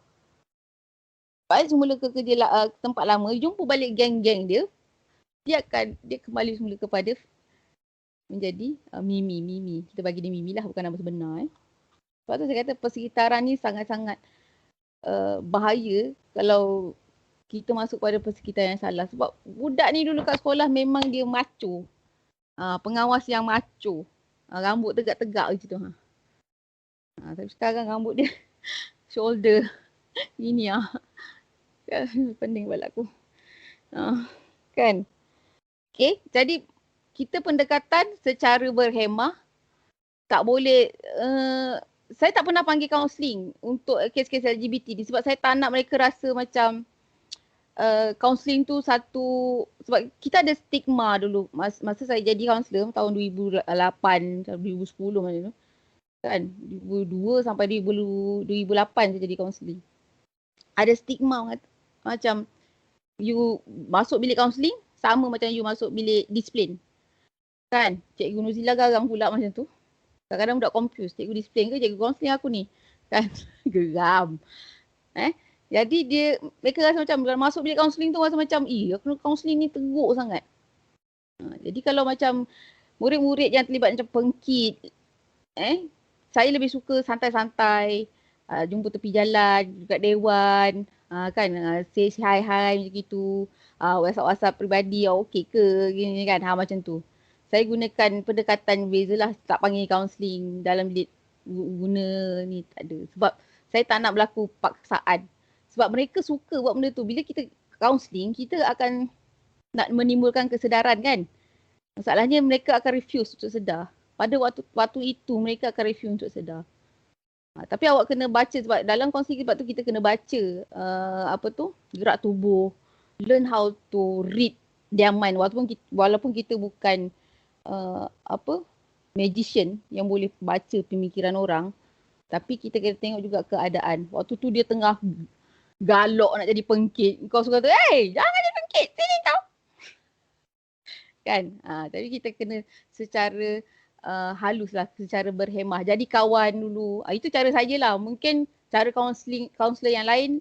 Balik semula ke kerja tempat lama, jumpa balik geng-geng dia. Dia kembali semula kepada menjadi Mimi. Kita bagi dia Mimi lah, bukan nama sebenar. Sebab tu saya kata persekitaran ni sangat-sangat bahaya kalau kita masuk pada persekitaran yang salah. Sebab budak ni dulu kat sekolah memang dia macho. Pengawas yang macho. Rambut tegak-tegak macam tu. Tapi sekarang rambut dia shoulder. Ini pening kepala aku. Kan? Okay, jadi kita pendekatan secara berhemah. Tak boleh, saya tak pernah panggil kaunseling untuk kes-kes LGBT ni sebab saya tak nak mereka rasa macam kaunseling tu satu, sebab kita ada stigma dulu masa saya jadi kaunselor tahun 2008, 2010 macam tu kan, 2002 sampai 2008 saya jadi kaunseling. Ada stigma macam you masuk bilik kaunseling sama macam you masuk bilik disiplin. Kan? Cikgu Nuzila garang pula macam tu. Kadang-kadang budak confuse, cikgu disiplin ke cikgu kaunseling aku ni? Kan? Geram. Jadi mereka rasa macam masuk bilik kaunseling tu rasa macam kaunseling ni teruk sangat. Jadi kalau macam murid-murid yang terlibat macam pengkit, saya lebih suka santai-santai, jumpa tepi jalan, dekat dewan, kan, say hi macam gitu, WhatsApp peribadi, okey ke, gini kan, macam tu. Saya gunakan pendekatan beza lah, tak panggil kaunseling dalam bilik guna ni, tak ada. Sebab saya tak nak berlaku paksaan. Sebab mereka suka buat benda tu. Bila kita kaunseling, kita akan nak menimbulkan kesedaran kan. Masalahnya mereka akan refuse untuk sedar. Pada waktu itu mereka akan refuse untuk sedar. Tapi awak kena baca sebab dalam kaunseling sebab tu kita kena baca gerak tubuh, learn how to read their mind walaupun kita bukan magician yang boleh baca pemikiran orang, tapi kita kena tengok juga keadaan. Waktu tu dia tengah galak nak jadi pengkit, kau suka tu, jangan jadi pengkit, sini kau. Kan? Tapi kita kena secara halus lah, secara berhemah. Jadi kawan dulu. Itu cara sajalah. Mungkin cara kaunselor yang lain.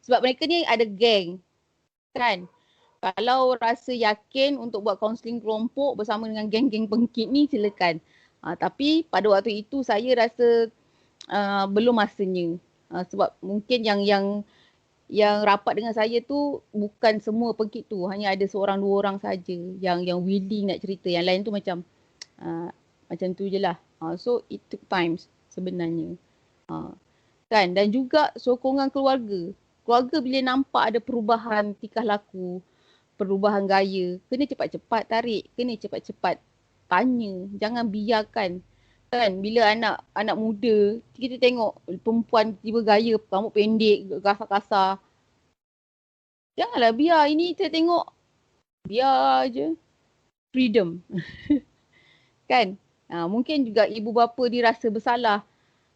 Sebab mereka ni ada geng. Kan? Kalau rasa yakin untuk buat kaunseling kelompok bersama dengan geng-geng pengkit ni, silakan. Tapi pada waktu itu saya rasa belum masanya. Sebab mungkin yang rapat dengan saya tu bukan semua pengkit tu. Hanya ada seorang dua orang saja yang willing nak cerita. Yang lain tu macam tu je lah. So it took times sebenarnya. Kan? Dan juga sokongan keluarga. Keluarga bila nampak ada perubahan tingkah laku, perubahan gaya, kena cepat-cepat tarik, kena cepat-cepat tanya. Jangan biarkan. Kan? Bila anak muda, kita tengok perempuan tiba gaya, rambut pendek, kasar-kasar. Janganlah biar. Ini kita tengok, biar je. Freedom. Kan? Mungkin juga ibu bapa dia rasa bersalah.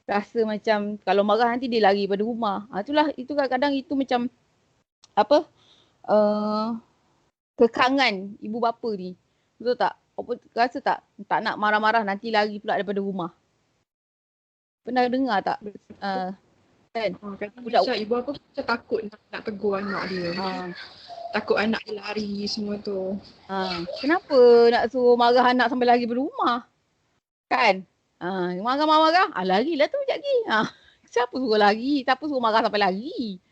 Rasa macam kalau marah nanti dia lari pada rumah. Itu kadang-kadang itu macam kekangan ibu bapa ni. Betul tak? Rasa tak nak marah-marah nanti lari pula daripada rumah. Pernah dengar tak? Kan? Kadang ibu bapa macam takut nak tegur anak dia. Takut anak dia lari semua tu. Kenapa nak suruh marah anak sampai lari berumah? Kan? Marah-marah. Larilah tu sekejap lagi. Siapa suruh lari? Siapa suruh marah sampai lari?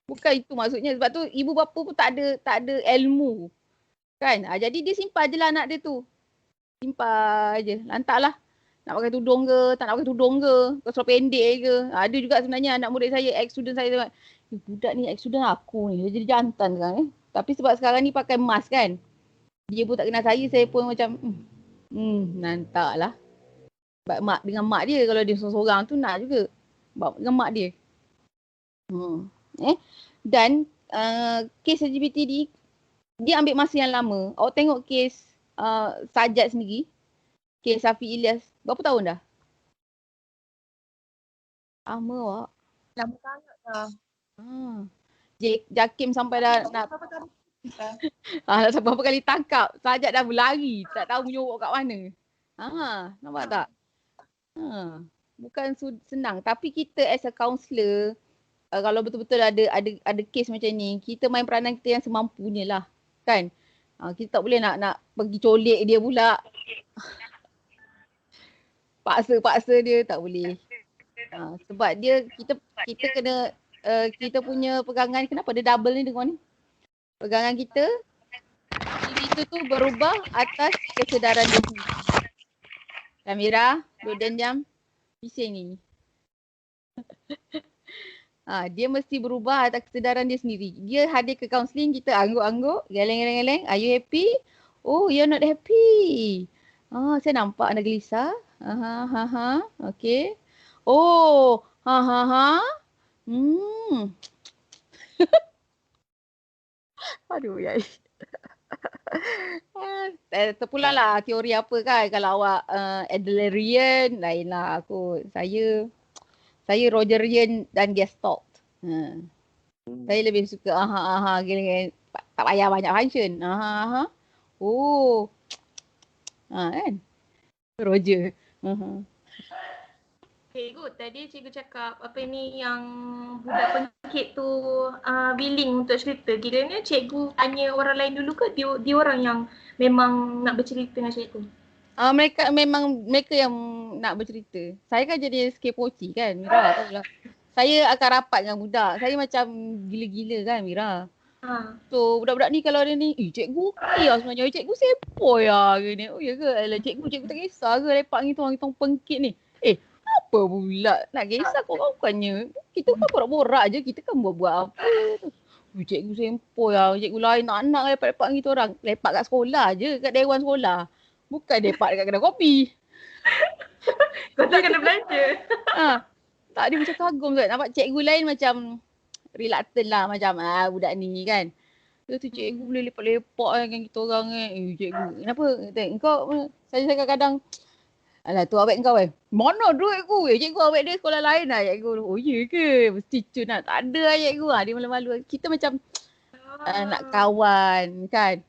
Bukan itu maksudnya. Sebab tu ibu bapa pun tak ada ilmu. Kan? Jadi dia simpan je lah anak dia tu. Simpan je. Lantaklah. Nak pakai tudung ke, tak nak pakai tudung ke, kau suruh pendek ke. Ada juga sebenarnya anak murid saya, ex-student saya. Budak ni ex-student aku ni. Dia jadi jantan sekarang. Tapi sebab sekarang ni pakai mask kan. Dia pun tak kenal saya pun macam nantak lah. Sebab dengan mak dia, kalau dia seorang-seorang tu nak juga. Dengan mak dia. Dan kes LGBT ni, dia ambil masa yang lama. Awak tengok kes Sajat sendiri. Kes Safi Ilyas. Berapa tahun dah? Lama awak. Lama sangat dah. Jakim sampai dah nak berapa kali tangkap. Sajat dah berlari. Tak tahu menyorok kat mana. Nampak tak? Bukan senang. Tapi kita as a counsellor, kalau betul-betul ada kes macam ni, kita main peranan kita yang semampunya lah. Kan? Kita tak boleh nak pergi colek dia pula. Paksa dia tak boleh. Sebab dia kita kena kita punya pegangan, kenapa ada double ni dengan ni? Pegangan kita itu tu berubah atas kesedaran dia sendiri. Samira, duduk diam. Bising ni. Dia mesti berubah atas kesedaran dia sendiri. Dia hadir ke kaunseling, kita angguk-angguk, geleng-geleng. Are you happy? Oh, you're not happy. Saya nampak anda gelisah. Okay. Oh, Aduh, ya. Terpulanglah teori apa kan. Kalau awak Adlerian, lainlah aku. Saya Rogerian dan Gestalt. Saya lebih suka gini, tak payah banyak function. Oh. Kan? Roger. Cikgu, tadi cikgu cakap apa ni yang budak pengkit tu willing untuk cerita. Kiranya cikgu tanya orang lain dulu ke dia orang yang memang nak bercerita dengan cikgu? Mereka yang nak bercerita. Saya kan jadi skepoci kan, Mira, tahu lah. Saya akan rapat dengan budak. Saya macam gila-gila kan, Mira. So budak-budak ni kalau ada ni, cikgu okey lah sebenarnya. Cikgu sepoi lah gini. Oh ya ke? Alah, cikgu tak kisah ke lepak ni orang pengkit ni. Apa pula nak kisah korang bukannya. Kita kan borak-borak je. Kita kan buat-buat apa. Cikgu sepoi lah. Cikgu lain nak lepak-lepak dengan kita orang. Lepak kat sekolah je. Kat dewan sekolah. Bukan lepak dekat kedai kopi. Kau tak kena belanja. Tak, dia macam kagum kan. Nampak cikgu lain macam reluctant lah macam budak ni kan. Dia tu cikgu boleh lepak-lepak dengan kita orang kan. Cikgu, kenapa? Kata, engkau, saya kadang-kadang, alah tu awet kau mana duit ku? Cikgu awet dia sekolah lain lah cikgu. Oh ya ke? Mesti cun lah. Tak ada lah cikgu lah. Dia malu-malu. Kita macam nak kawan kan.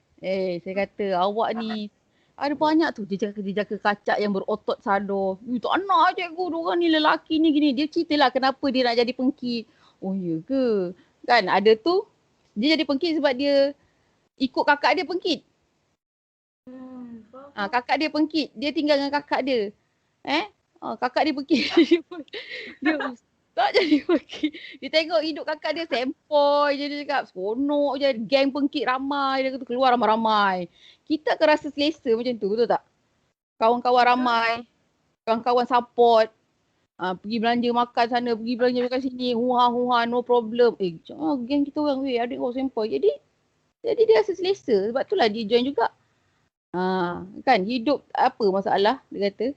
Saya kata awak ni ada banyak tu dia jaga kacak yang berotot sadar. Tak nak cikgu, diorang ni lelaki ni gini. Dia ceritalah kenapa dia nak jadi pengki. Oh ya ke? Kan ada tu dia jadi pengkit sebab dia ikut kakak dia pengkit. Kakak dia pengkit. Dia tinggal dengan kakak dia. Kakak dia pengkit. Dia tak jadi pengkit. Dia tengok hidup kakak dia sempoi je. Dia cakap seronok je. Geng pengkit ramai. Dia kata keluar ramai-ramai. Kita akan rasa selesa macam tu. Betul tak? Kawan-kawan ramai. Kawan-kawan support. Pergi belanja makan sana. Pergi belanja makan sini. Huha-huha. No problem. Geng kita orang. Adik kau sempoi. Jadi dia rasa selesa. Sebab itulah dia join juga. Kan hidup apa masalah dia kata.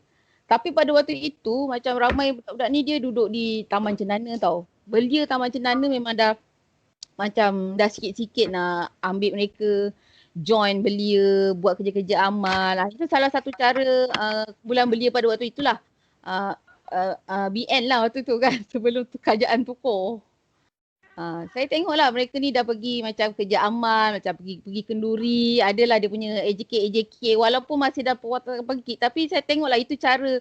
Tapi pada waktu itu macam ramai budak-budak ni dia duduk di Taman Cendana tau. Belia Taman Cendana memang dah macam dah sikit-sikit nak ambil mereka join belia, buat kerja-kerja amal. Itu salah satu cara bulan belia pada waktu itulah. BN lah waktu tu kan sebelum tu kerajaan tukar. Saya tengoklah mereka ni dah pergi macam kerja amal, macam pergi kenduri, adalah dia punya AJK walaupun masih dah perwatakan pergi, tapi saya tengoklah itu cara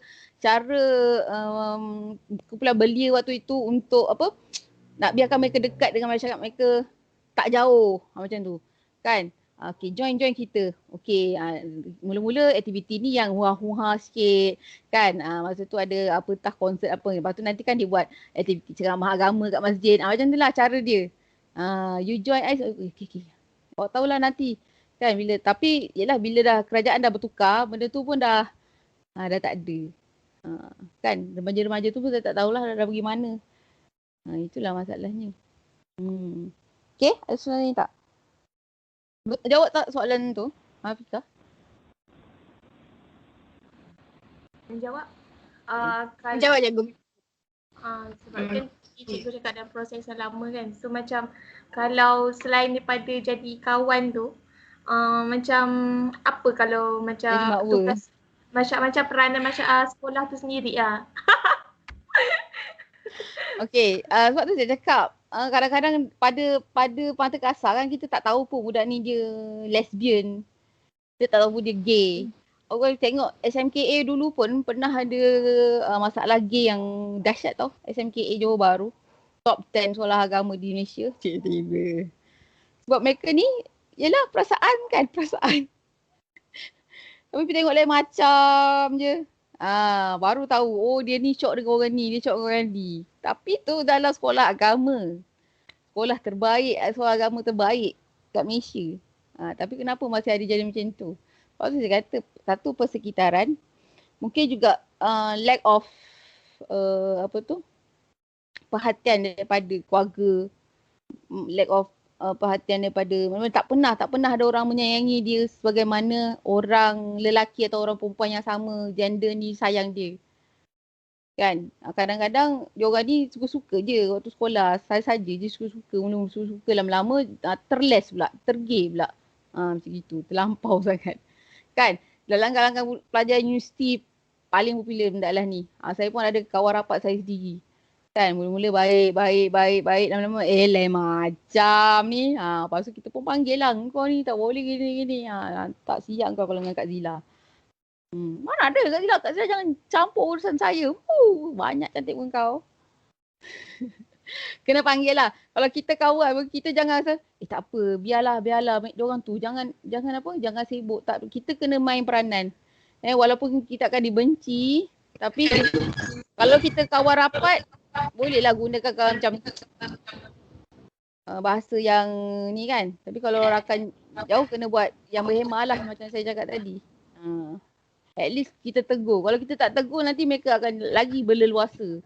kumpulan belia waktu itu untuk apa nak biarkan mereka dekat dengan masyarakat mereka tak jauh macam tu kan. Okay, join kita. Okay, mula-mula aktiviti ni yang huha-huha sikit kan. Masa tu ada apa tah konsert apa. Lepas tu nanti kan dia buat aktiviti ceramah agama kat masjid. Macam tu lah cara dia. You join us. Okay. Awak tahulah nanti. Kan bila, tapi yelah bila dah kerajaan dah bertukar, benda tu pun dah tak ada. Kan remaja-remaja tu pun saya tak tahulah dah pergi mana. Itulah masalahnya. Okay, ada soalan ni tak? Jawab tak soalan tu, Hafika? Menjawab? Jawab cikgu. Sebab kan cikgu cakap dalam proses yang lama kan. So macam kalau selain daripada jadi kawan tu, macam apa kalau macam tugas macam peranan macam sekolah tu sendiri lah. Okay, sebab tu saya cakap kadang-kadang pada mata kasar kan kita tak tahu pun budak ni dia lesbian. Dia tak tahu pun dia gay. Orang tengok SMKA dulu pun pernah ada masalah gay yang dahsyat tau. SMKA Johor Bahru. Top 10 sekolah agama di Malaysia. Tiba-tiba. Sebab mereka ni yelah perasaan kan, perasaan. Tapi tengok lain macam je. Baru tahu, oh dia ni syok dengan orang ni, dia syok dengan orang ni. Tapi tu dalam sekolah agama. Sekolah terbaik, sekolah agama terbaik kat Malaysia. Tapi kenapa masih ada jadi macam tu? Lepas tu saya kata, satu persekitaran. Mungkin juga lack of perhatian daripada keluarga. Lack of perhatian daripada, memang tak pernah ada orang menyayangi dia sebagaimana orang lelaki atau orang perempuan yang sama gender ni sayang dia. Kan? Kadang-kadang diorang ni suka-suka je waktu sekolah. Saya saja je suka-suka. Mula-mula suka-suka lama-lama terles pula, tergay pula. Macam gitu, terlampau sangat. Kan? Dalam kalangan pelajar universiti paling popular benda lah ni. Saya pun ada kawan rapat saya sendiri. Kan? Mula-mula baik. Lama-lama lain macam ni. Lepas tu kita pun panggil lah. Kau ni tak boleh gini-gini. Tak siap kau kalau dengan Kak Zila. Mana ada Kak Zila? Kak Zila jangan campur urusan saya. Banyak cantik pun kau. Kena panggil lah. Kalau kita kawan, kita jangan rasa, tak apa, biarlah. Diorang tu jangan sibuk. Tak, kita kena main peranan. Walaupun kita akan dibenci, tapi kalau kita kawan rapat, bolehlah gunakan macam bahasa yang ni kan. Tapi kalau rakan jauh kena buat yang berhemah lah macam saya cakap tadi. At least kita tegur. Kalau kita tak tegur nanti mereka akan lagi berleluasa.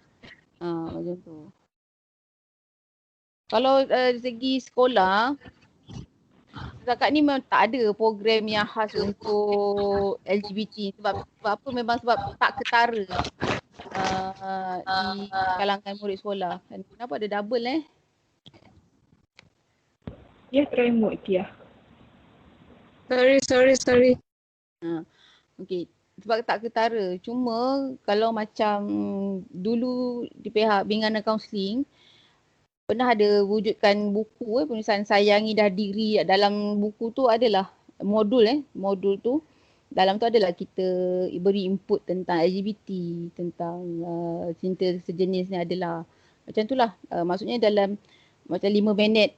Macam tu. Kalau segi sekolah, setakat ni memang tak ada program yang khas untuk LGBT. Sebab apa? Memang sebab tak ketara. di kalangan murid sekolah. Kenapa ada double Ya, try mute dia. Sorry. Okey, sebab tak ketara. Cuma kalau macam dulu di pihak Bingana Kaunseling pernah ada wujudkan buku penulisan Sayangi Dah Diri. Dalam buku tu adalah modul tu dalam tu adalah kita beri input tentang LGBT, tentang cinta sejenis ni adalah macam tu lah. Maksudnya dalam macam 5 minit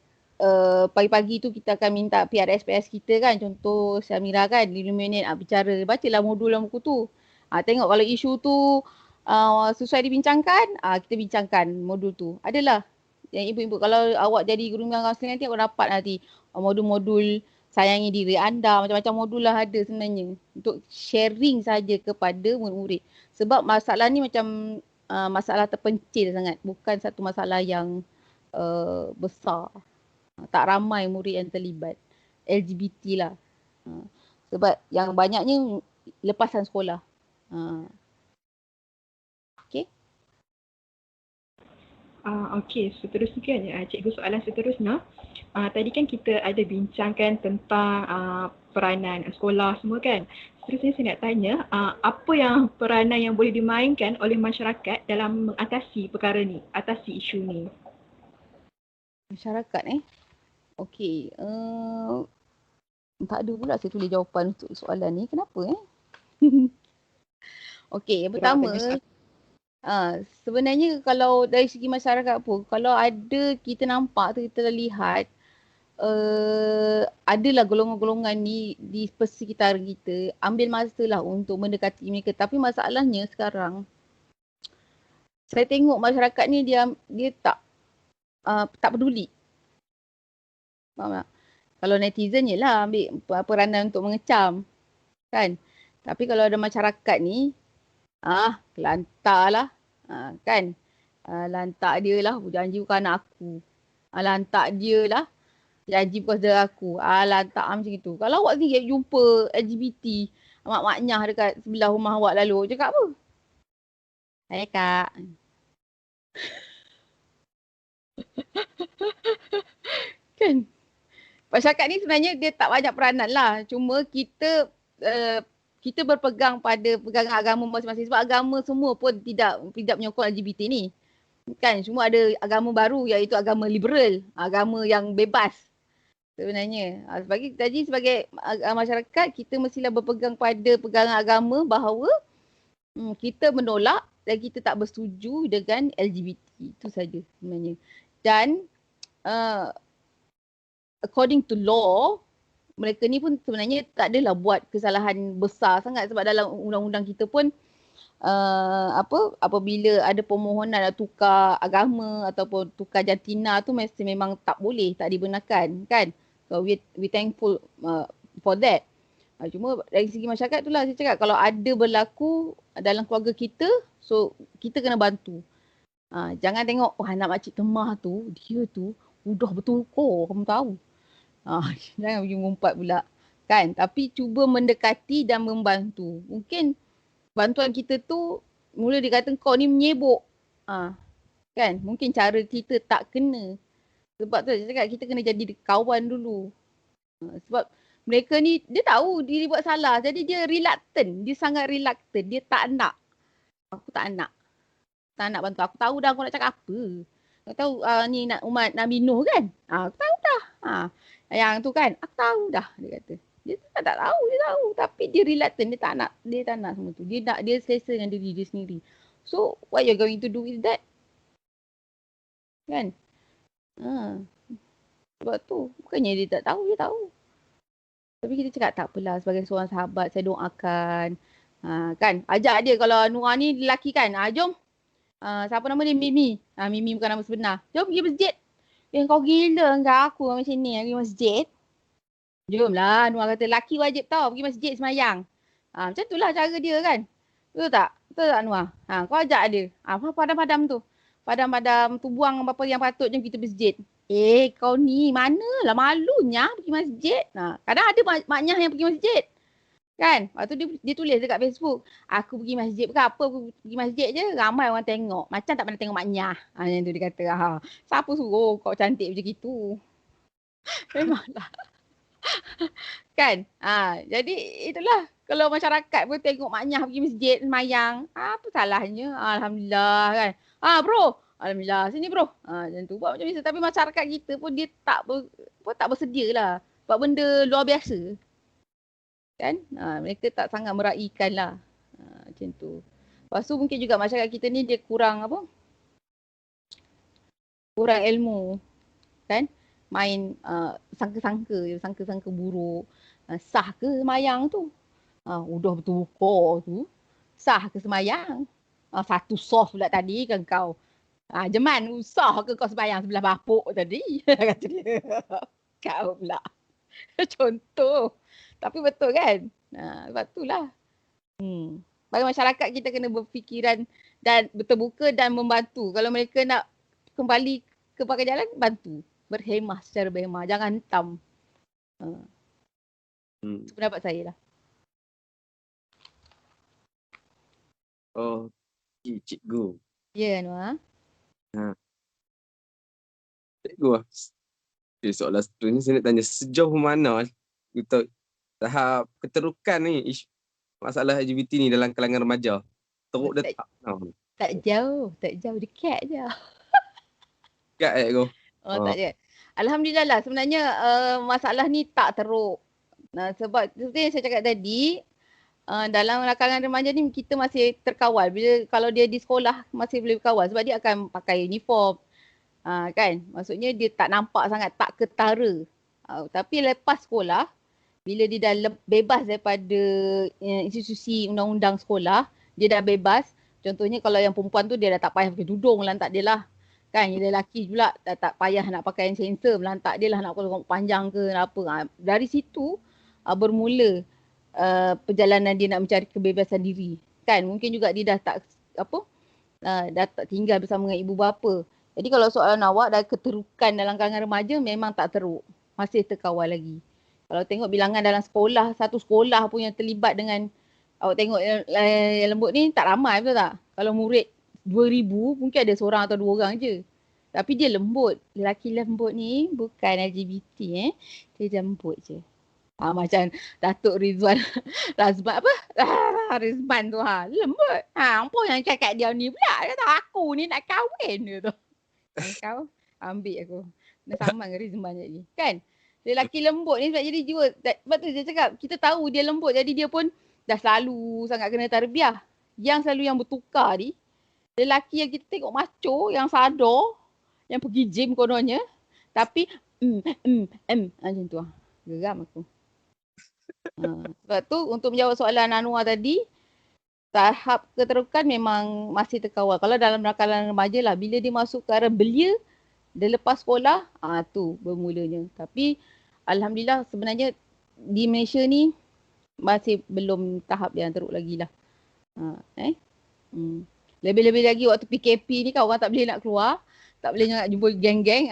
pagi-pagi tu kita akan minta PRSPS kita kan, contoh Syamira kan 5 minit bicara, bacalah modul dalam buku tu. Tengok kalau isu tu sesuai dibincangkan, kita bincangkan modul tu. Adalah yang ibu-ibu, kalau awak jadi guru bimbingan kaunseling nanti awak dapat nanti modul-modul sayangi diri anda, macam-macam modul lah ada sebenarnya untuk sharing saja kepada murid-murid. Sebab masalah ni macam masalah terpencil sangat, bukan satu masalah yang besar. Tak ramai murid yang terlibat LGBT lah. Sebab yang banyaknya lepasan sekolah. Okey. Okey, seterusnya cikgu, soalan seterusnya. Tadi kan kita ada bincangkan tentang peranan sekolah semua kan. Seterusnya saya nak tanya, apa yang peranan yang boleh dimainkan oleh masyarakat dalam mengatasi perkara ni, atasi isu ni? Masyarakat Okey, tak ada pula saya tulis jawapan untuk soalan ni. Kenapa Okey, yang pertama sebenarnya kalau dari segi masyarakat pun, kalau ada kita nampak tu, kita lihat adalah golongan-golongan ni di persekitaran kita, ambil masa lah untuk mendekati mereka. Tapi masalahnya sekarang saya tengok masyarakat ni dia tak peduli. Faham tak? Kalau netizen je lah ambil peranan untuk mengecam kan. Tapi kalau ada masyarakat ni lantak lah kan. Lantak dia lah janji bukan anak aku. Lantak dia lah janji bukan saudara aku. Lantak macam itu. Kalau awak ni jumpa LGBT mak-maknya dekat sebelah rumah awak lalu, awak cakap apa? Hai kak. Kan? Masyarakat ni sebenarnya dia tak banyak peranan lah. Cuma kita berpegang pada pegangan agama masing-masing. Sebab agama semua pun tidak menyokong LGBT ni. Kan? Cuma ada agama baru iaitu agama liberal. Agama yang bebas sebenarnya. Sebagai masyarakat, kita mestilah berpegang pada pegangan agama bahawa kita menolak dan kita tak bersetuju dengan LGBT. Itu saja sebenarnya. Dan according to law, mereka ni pun sebenarnya tak adalah buat kesalahan besar sangat, sebab dalam undang-undang kita pun apabila ada permohonan nak tukar agama ataupun tukar jantina tu mesti memang tak boleh, tak dibenarkan kan. So we thankful for that. Cuma dari segi masyarakat tu lah saya cakap, kalau ada berlaku dalam keluarga kita, so kita kena bantu. Jangan tengok anak makcik temah tu, dia tu udah bertukar, kamu tahu. Jangan pergi mengumpat pula kan. Tapi cuba mendekati dan membantu. Mungkin bantuan kita tu mula dia kata kau ni menyebuk. Kan, mungkin cara kita tak kena. Sebab tu saya cakap kita kena jadi kawan dulu. Sebab mereka ni dia tahu diri buat salah, jadi dia reluctant. Dia sangat reluctant. Dia tak nak. Aku tak nak. Tak nak bantu. Aku tahu dah aku nak cakap apa. Aku tahu ni nak umat Nabi Nuh kan. Aku tahu dah. Yang tu kan, aku tahu dah, dia kata. Dia tak tahu, dia tahu. Tapi dia reluctant, dia tak nak semua tu. Dia selesa dengan diri dia sendiri. So, what you're going to do with that? Kan? Sebab tu, bukannya dia tak tahu, dia tahu. Tapi kita cakap tak apalah, sebagai seorang sahabat, saya doakan. Kan, ajak dia, kalau Noah ni lelaki kan, jom. Siapa nama dia? Mimi. Mimi bukan nama sebenar. Jom pergi masjid. Kau gila enggak aku macam ni pergi masjid. Jomlah, Noah kata lelaki wajib tau pergi masjid semayang. Macam itulah cara dia kan. Betul tak? Betul tak Noah? Kau ajak dia. Padam-padam tu. Padam-padam tu buang apa yang patut, jom kita masjid. Kau ni manalah malunya pergi masjid. Kadang ada maknya yang pergi masjid. Kan? Lepas tu dia tulis dekat Facebook, aku pergi masjid ke apa, aku pergi masjid je, ramai orang tengok. Macam tak pernah tengok Mak Nyah. Yang tu dia kata. Siapa suruh kau cantik macam itu? Memanglah. Kan? Jadi itulah. Kalau masyarakat pun tengok Mak Nyah pergi masjid, semayang, apa salahnya? Alhamdulillah kan. Bro, alhamdulillah. Sini bro. Macam tu. Buat macam biasa. Tapi masyarakat kita pun dia tak bersedia lah. Buat benda luar biasa. Kan? Mereka tak sangat meraihkan lah. Macam tu. Lepas tu mungkin juga masyarakat kita ni dia kurang apa? Kurang ilmu. Kan? Main sangka-sangka buruk. Sah ke semayang tu? Udah betul buka tu. Sah ke semayang? Satu soft pula tadi kan kau. Jeman, usah ke kau semayang sebelah bapuk tadi? Kata dia. Kau pula. Contoh. Tapi betul kan? Sebab itulah. Bagi masyarakat kita kena berfikiran dan terbuka dan membantu. Kalau mereka nak kembali ke pakai jalan, bantu. Berhemah secara berhemah. Jangan hentam. Itu pendapat saya lah. Oh, cikgu. Ya, Anwar. Cikgu lah. Soalan seterusnya saya nak tanya, sejauh mana untuk tahap keterukan ni masalah LGBT ni dalam kalangan remaja? Teruk dia tak? Tak jauh, dekat je. Dekat cikgu? Tak je. Alhamdulillah lah, sebenarnya masalah ni tak teruk. Sebab seperti yang saya cakap tadi, dalam kalangan remaja ni kita masih terkawal. Kalau dia di sekolah masih boleh berkawal sebab dia akan pakai uniform. Kan? Maksudnya dia tak nampak sangat, tak ketara. Tapi lepas sekolah, bila dia dah bebas daripada institusi undang-undang sekolah, dia dah bebas. Contohnya kalau yang perempuan tu dia dah tak payah pakai tudung, lantak dia lah. Kan? Yang lelaki pula tak payah nak pakai yang sensor, lantak dia lah nak rambut panjang ke apa. Dari situ bermula perjalanan dia nak mencari kebebasan diri. Kan? Mungkin juga dia dah tak dah tak tinggal bersama dengan ibu bapa. Jadi kalau soalan awak dah keterukan dalam kalangan remaja memang tak teruk. Masih terkawal lagi. Kalau tengok bilangan dalam sekolah, satu sekolah pun yang terlibat dengan awak tengok yang lembut ni tak ramai, betul tak? Kalau murid 2,000 mungkin ada seorang atau dua orang je. Tapi dia lembut. Lelaki lembut ni bukan LGBT Dia lembut je. Macam Datuk Rizwan Rizman tu lembut. Apa yang cakap dia ni pula? Kata aku ni nak kahwin dia tu. Kau ambil aku. Nak sama dengan Rizman jadi. Kan? Lelaki lembut ni sebab jadi jiwa. Sebab tu dia cakap kita tahu dia lembut jadi dia pun dah selalu sangat kena tarbiyah. Yang selalu yang bertukar ni lelaki yang kita tengok macho, yang sadar, yang pergi gym kononnya, tapi macam tu geram aku. Sebab tu untuk menjawab soalan Anwar tadi, tahap keterukan memang masih terkawal. Kalau dalam kalangan remaja lah, bila dia masuk ke arah belia, dia lepas sekolah, tu bermulanya. Tapi alhamdulillah sebenarnya di Malaysia ni masih belum tahap yang teruk lagi lah. Lebih-lebih lagi waktu PKP ni kan orang tak boleh nak keluar, tak boleh nak jumpa geng-geng.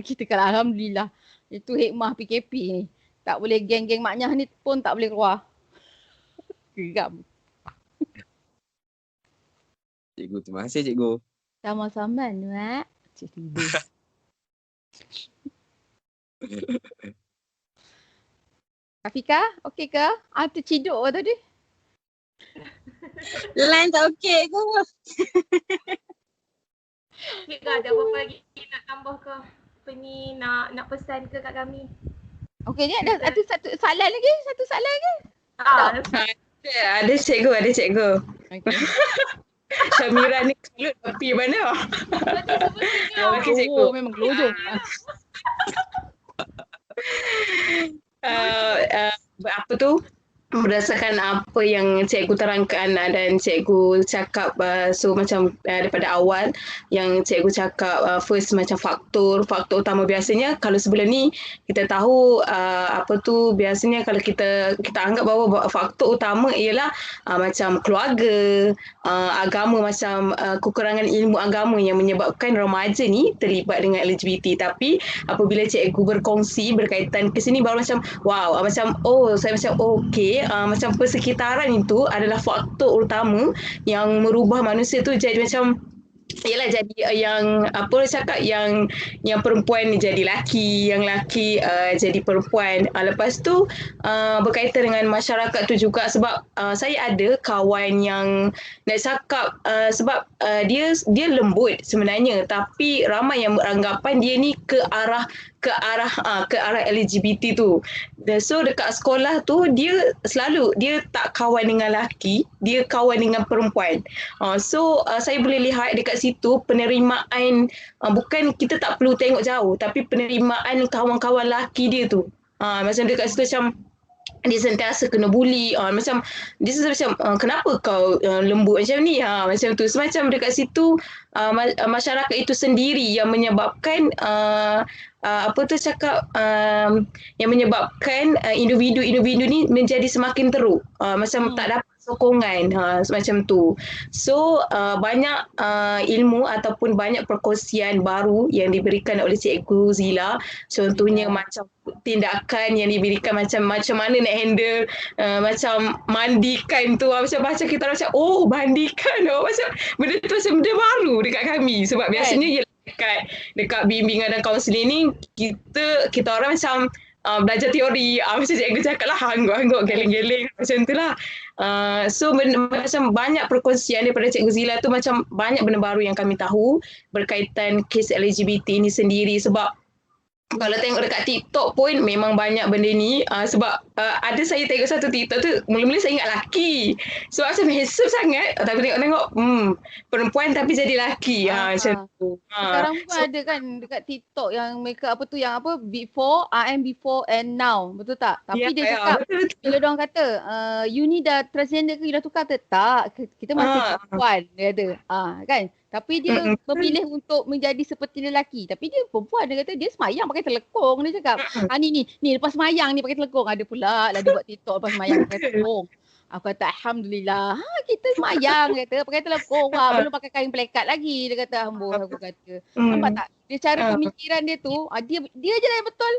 Kita kan alhamdulillah. Itu hikmah PKP ni. Tak boleh geng-geng Mak Nyah ni pun tak boleh keluar. Geram. Cikgu, terima kasih cikgu. Sama-sama Nuak. Cik tidur. Afika, okey ke? Terciduk tadi. Line tak okey ke? Afika, ada apa-apa lagi nak tambah ke? Apa ni nak pesan ke kat kami? Okey, ni ada satu soalan lagi? Ada cikgu. Okay. Syamira ni kelut tapi mana? Okey cikgu. Memang gelojong. Apa tu? Berdasarkan apa yang cikgu terangkan dan cikgu cakap so macam daripada awal yang cikgu cakap first macam faktor utama biasanya kalau sebelum ni kita tahu biasanya kalau kita anggap bahawa faktor utama ialah macam keluarga, agama, macam kekurangan ilmu agama yang menyebabkan remaja ni terlibat dengan LGBT. Tapi apabila cikgu berkongsi berkaitan ke sini baru macam wow, macam saya macam okey, macam persekitaran itu adalah faktor utama yang merubah manusia tu jadi macam Yelah jadi yang apa orang cakap yang perempuan ni jadi laki, yang laki jadi perempuan. Lepas tu berkaitan dengan masyarakat tu juga sebab saya ada kawan yang nak cakap sebab dia lembut sebenarnya tapi ramai yang beranggapan dia ni ke arah LGBT tu. So dekat sekolah tu dia tak kawan dengan lelaki, dia kawan dengan perempuan. So saya boleh lihat dekat situ penerimaan, bukan kita tak perlu tengok jauh tapi penerimaan kawan-kawan lelaki dia tu. Macam dekat situ macam dia sentiasa kena bully, macam dia sentiasa macam kenapa kau lembut macam ni, macam tu. Semacam dekat situ masyarakat itu sendiri yang menyebabkan yang menyebabkan individu-individu ni menjadi semakin teruk, macam tak dapat sokongan, semacam tu. So banyak ilmu ataupun banyak perkongsian baru yang diberikan oleh Cikgu Zila. Contohnya macam tindakan yang diberikan macam mana nak handle macam mandikan tu, macam kita macam mandikan, macam benda tu macam benda baru dekat kami sebab biasanya dekat bimbingan dan kaunseling ni kita orang macam belajar teori, macam cikgu cakap lah, hangguk-hangguk, geleng-geleng, macam tu lah. So macam banyak perkongsian daripada Cikgu Zila tu, macam banyak benda baru yang kami tahu berkaitan kes LGBT ni sendiri. Sebab kalau tengok dekat TikTok pun memang banyak benda ni, sebab ada saya tengok satu TikTok tu, mula-mula saya ingat lelaki sebab macam handsome sangat, tapi tengok perempuan tapi jadi lelaki, macam tu. Sekarang pun ada kan dekat TikTok yang mereka before and now, betul tak? Tapi dia cakap bila diorang kata you ni dah transgender ke, you dah tukar ke? Tak, kita masih perempuan, dia kata kan. Tapi dia memilih untuk menjadi seperti lelaki. Tapi dia perempuan, dia kata dia semayang pakai telekong. Dia cakap, ni lepas semayang ni pakai telekong. Ada pula lah dia buat TikTok lepas semayang pakai telekong. Aku kata Alhamdulillah, kita semayang kata pakai telekong, belum pakai kain pelekat lagi. Dia kata amboi, aku kata. Nampak tak? Dia cara pemikiran dia tu, dia je lah yang betul.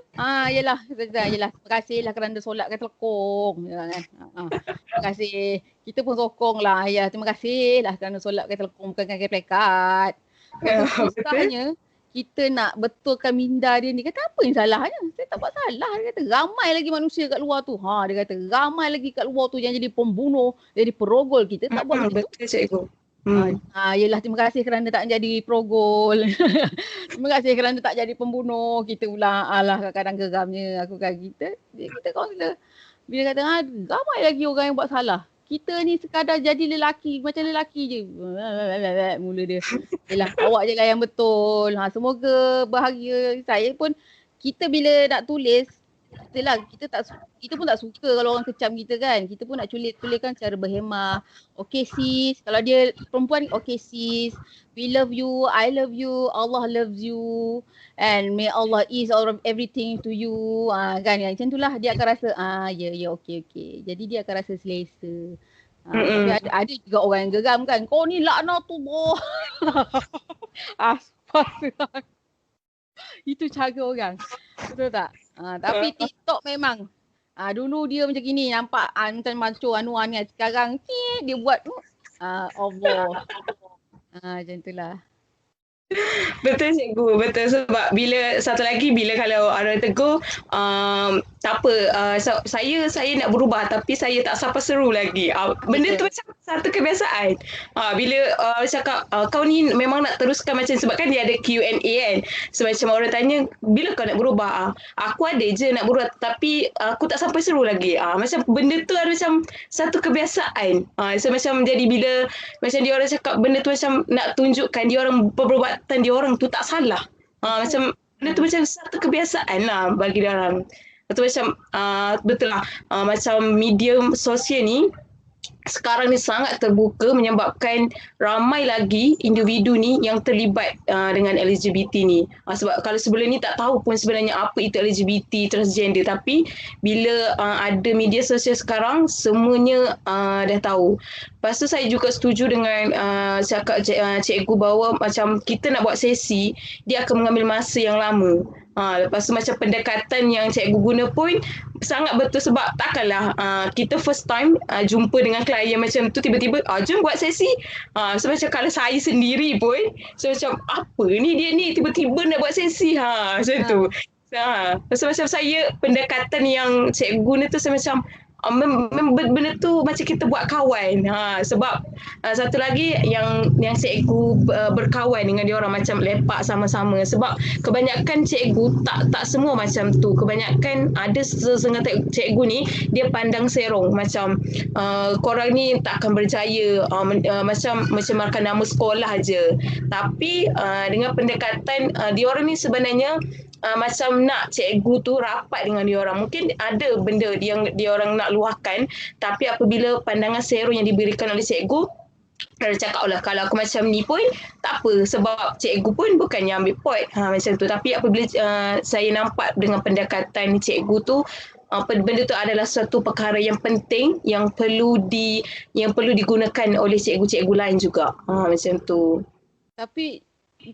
Yelah, terima kasihlah kerana solat pakai telekong. Terima kasih. Kita pun sokong lah. Ya, terima kasihlah kerana solat pakai telekong, bukan kain pelekat. Susahnya kita nak betulkan minda dia ni. Kata apa yang salahnya? Saya tak buat salah. Dia kata ramai lagi manusia kat luar tu. Dia kata ramai lagi kat luar tu yang jadi pembunuh, jadi perogol. Kita tak buat macam tu. Betul cikgu. Yelah, terima kasih kerana tak jadi perogol. Terima kasih kerana tak jadi pembunuh. Kita pula kadang-kadang geramnya aku kan kita kaunselor. Bila kata ramai lagi orang yang buat salah. Kita ni sekadar jadi lelaki, macam lelaki je. Mula dia. Yelah, awak je lah yang betul. Semoga bahagia. Saya pun, kita bila nak tulis, kita pun tak suka kalau orang kecam kita kan. Kita pun nak tuliskan cara berhemah. Okay sis, kalau dia perempuan, okay sis, we love you, I love you, Allah loves you, and may Allah ease all of everything to you. Kan, macam itulah dia akan rasa okay. Jadi dia akan rasa selesa. Tapi ada juga orang yang geram kan, kau ni laknatullah. Astaghfirullah. Itu cara orang. Betul tak? Tapi TikTok memang dulu dia macam gini, nampak macam mancur anuan kan. Sekarang dia buat Allah. Macam itulah. Betul cikgu, betul. Sebab satu lagi kalau orang tegur tak apa, saya nak berubah tapi saya tak sampai seru lagi. Benda tu macam satu kebiasaan. Bila cakap kau ni memang nak teruskan macam, sebab kan dia ada Q&A kan. So macam orang tanya bila kau nak berubah, aku ada je nak berubah tapi aku tak sampai seru lagi. Macam benda tu ada macam satu kebiasaan. So macam jadi bila macam dia orang cakap benda tu macam nak tunjukkan dia orang perbuatan dia orang tu tak salah. Macam benda tu macam satu kebiasaan lah bagi dia orang. Betul macam betul lah, macam media sosial ni sekarang ni sangat terbuka menyebabkan ramai lagi individu ni yang terlibat dengan LGBT ni. Sebab kalau sebelum ni tak tahu pun sebenarnya apa itu LGBT, transgender, tapi bila ada media sosial sekarang semuanya dah tahu. Lepas tu saya juga setuju dengan cakap cikgu bahawa macam kita nak buat sesi, dia akan mengambil masa yang lama. Lepas tu macam pendekatan yang cikgu guna pun sangat betul sebab takkanlah kita first time jumpa dengan klien macam tu tiba-tiba jom buat sesi. So macam kalau saya sendiri pun so macam apa ni dia ni tiba-tiba nak buat sesi macam tu. So macam saya pendekatan yang cikgu guna tu saya macam benda tu macam kita buat kawan. Sebab satu lagi yang cikgu berkawan dengan dia orang macam lepak sama-sama sebab kebanyakan cikgu tak semua macam tu. Kebanyakan ada setengah cikgu ni dia pandang serong macam korang ni tak akan berjaya macam mencemarkan nama sekolah aje. Tapi dengan pendekatan dia orang ni sebenarnya macam nak cikgu tu rapat dengan dia orang. Mungkin ada benda yang dia orang nak luahkan tapi apabila pandangan serong yang diberikan oleh cikgu kalau cakap kalau aku macam ni pun tak apa sebab cikgu pun bukannya ambil point macam tu. Tapi apabila saya nampak dengan pendekatan cikgu tu benda tu adalah satu perkara yang penting yang perlu digunakan oleh cikgu-cikgu lain juga. Macam tu. Tapi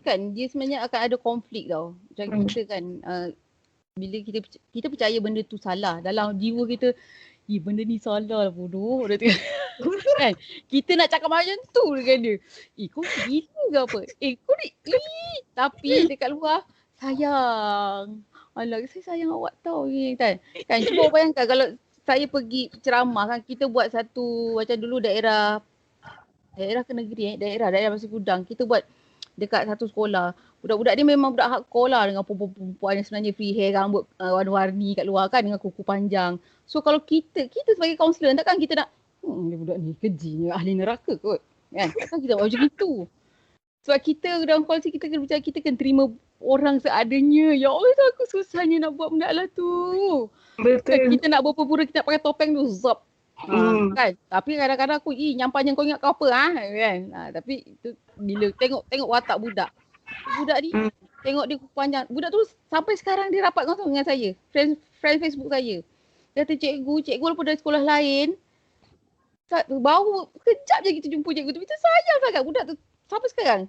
kan dia sebenarnya akan ada konflik tau. Macam kita kan bila kita percaya benda tu salah dalam jiwa kita, benda ni salah lah bodoh. Kan? Kita nak cakap macam tu dengan dia. Kau gila ke apa? Kau ni tapi dekat luar sayang. Alah, saya sayang awak tau kan. Kan cuba bayangkan kalau saya pergi ceramah kan, kita buat satu macam dulu daerah ke negeri daerah Pasir Gudang, kita buat dekat satu sekolah. Budak-budak ni memang budak hardcore lah dengan perempuan yang sebenarnya free hair, rambut warna-warni kat luar kan dengan kuku panjang. So kalau kita sebagai kaunselor takkan kita nak dia budak ni kejinya ahli neraka kot. Kan? Takkan kita buat macam itu. Sebab kita dalam kongsi kita kena percaya kita kena terima orang seadanya. Ya Allah aku susahnya nak buat benda lah tu. Betul. Kita nak berpura-pura kita nak pakai topeng tu zap. Kan? Tapi kadang-kadang aku nyampang kau ingat kau apa kan? Tapi itu bila tengok watak budak ni tengok dia panjang. Budak tu sampai sekarang dia rapat dengan saya. Friend Facebook saya. Dia kata cikgu walaupun dari sekolah lain baru kejap je kita jumpa cikgu tu. Kita sayang sangat budak tu sampai sekarang.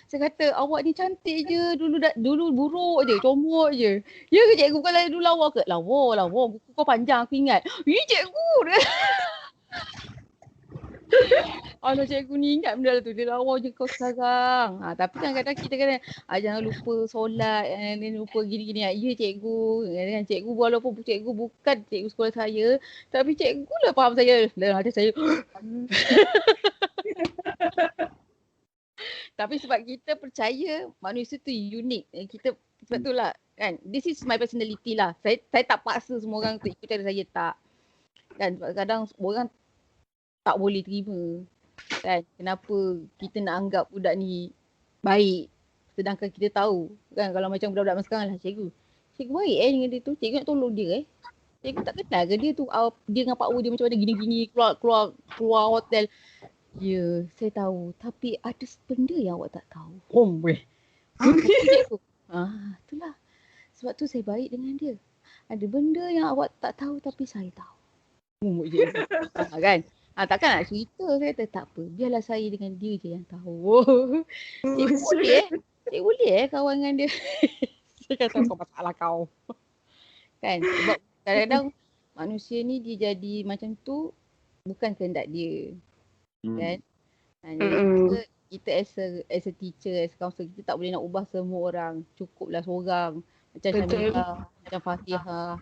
Saya kata awak ni cantik je, dulu buruk je, comot je. Ya ke cikgu? Bukan dulu lawa ke? Lawa. Buku kau panjang aku ingat. Cikgu. Alah cikgu ni ingat benda tu. Dia lawa je kau sekarang. Tapi kadang-kadang kita kena jangan lupa solat, lupa gini-gini. Ya cikgu. Kan cikgu walaupun cikgu bukan cikgu sekolah saya, tapi cikgu lah faham saya. Ada saya. Tapi sebab kita percaya manusia tu unik. Kita sebab itulah kan. This is my personality lah. Saya tak paksa semua orang tu ikut cara saya, tak. Kan sebab kadang orang tak boleh terima. Kan kenapa kita nak anggap budak ni baik sedangkan kita tahu kan kalau macam budak-budak sekarang lah cikgu baik dengan dia tu, cikgu nak tolong dia cikgu tak kenal ke dia tu dia dengan Pak U dia macam mana gini-gini keluar hotel. Ya, saya tahu. Tapi ada benda yang awak tak tahu. Cikgu. Itulah. Sebab tu saya baik dengan dia. Ada benda yang awak tak tahu tapi saya tahu. Kan? Takkan nak cerita. Saya kata tak apa. Biarlah saya dengan dia je yang tahu. Cikgu boleh Cikgu boleh kawan dengan dia. Saya kata kau masalah kau. Kan? Sebab kadang-kadang manusia ni dia jadi macam tu bukan kehendak dia. Kan? Jadi kita as a teacher, as a counselor, kita tak boleh nak ubah semua orang. Cukuplah seorang. Macam Syamira, macam Fatihah.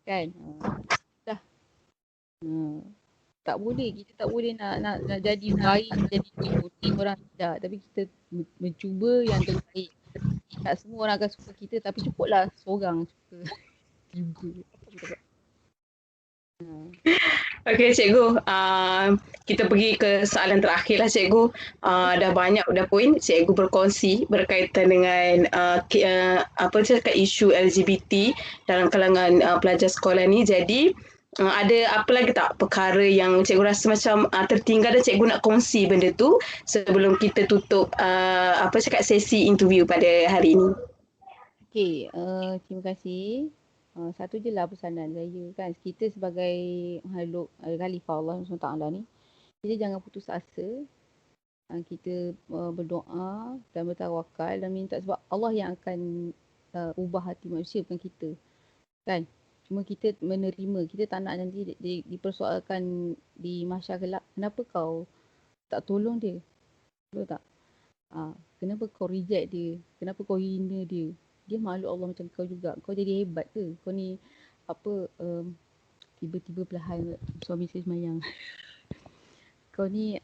Kan? Dah. Tak boleh. Kita tak boleh nak jadi baik, jadi ikuti orang tidak. Tapi kita mencuba yang terbaik. Tak semua orang akan suka kita, tapi cukuplah seorang suka. Okey cikgu, kita pergi ke soalan terakhir lah cikgu. Dah banyak poin cikgu berkongsi berkaitan dengan isu LGBT dalam kalangan pelajar sekolah ni. Jadi ada apa lagi tak perkara yang cikgu rasa macam tertinggal dan cikgu nak kongsi benda tu sebelum kita tutup sesi interview pada hari ini? Okey, terima kasih. Satu je lah pesanan saya kan, kita sebagai makhluk khalifah Allah SWT ni, kita jangan putus asa kita berdoa dan bertawakal dan minta, sebab Allah yang akan ubah hati manusia, bukan kita. Kan? Cuma kita menerima, kita tak nak nanti dipersoalkan di mahsyar kelak. Kenapa kau tak tolong dia? Betul tak? Kenapa kau reject dia? Kenapa kau hina dia? Dia makhluk Allah macam kau juga. Kau jadi hebat ke? Kau ni tiba-tiba perlahan suami saya semayang. Kau ni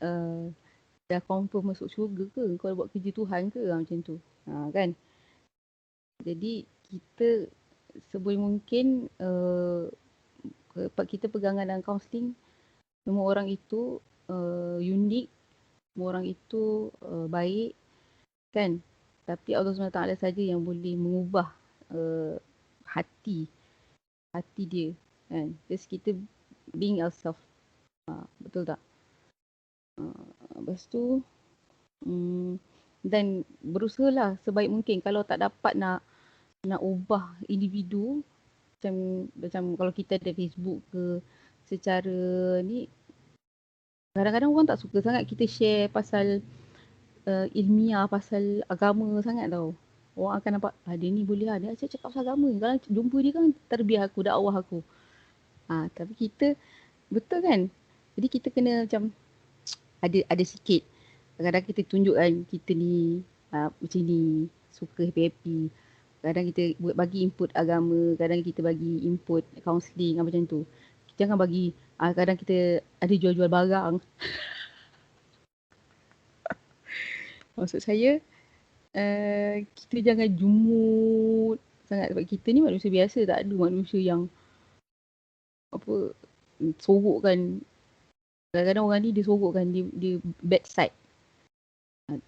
dah confirm masuk syurga ke? Kau dah buat kerja Tuhan ke? Macam tu. Kan? Jadi kita seboleh mungkin kita pegangan dalam kaunseling, semua orang itu unik, semua orang itu baik, kan? Tapi Allah SWT saja yang boleh mengubah hati dia, kan? Just kita being ourselves. Betul tak? Lepas tu dan berusahalah sebaik mungkin. Kalau tak dapat nak ubah individu, macam kalau kita ada Facebook ke, secara ni kadang-kadang orang tak suka sangat kita share pasal ilmiah, pasal agama sangat tau. Orang akan nampak, dia ni boleh dia asyik cakap pasal agama. Kalau jumpa dia kan terbiah aku, dakwah aku. Tapi kita, betul kan? Jadi kita kena macam ada sikit. Kadang-kadang kita tunjukkan kita ni macam ni, suka happy-happy. Kadang kita bagi input agama, kadang kita bagi input counselling, macam tu. Jangan bagi, kadang kita ada jual-jual barang. Maksud saya, kita jangan jumut sangat, sebab kita ni manusia biasa, tak ada manusia yang sorokkan. Kadang-kadang orang ni dia sorokkan, dia bad side.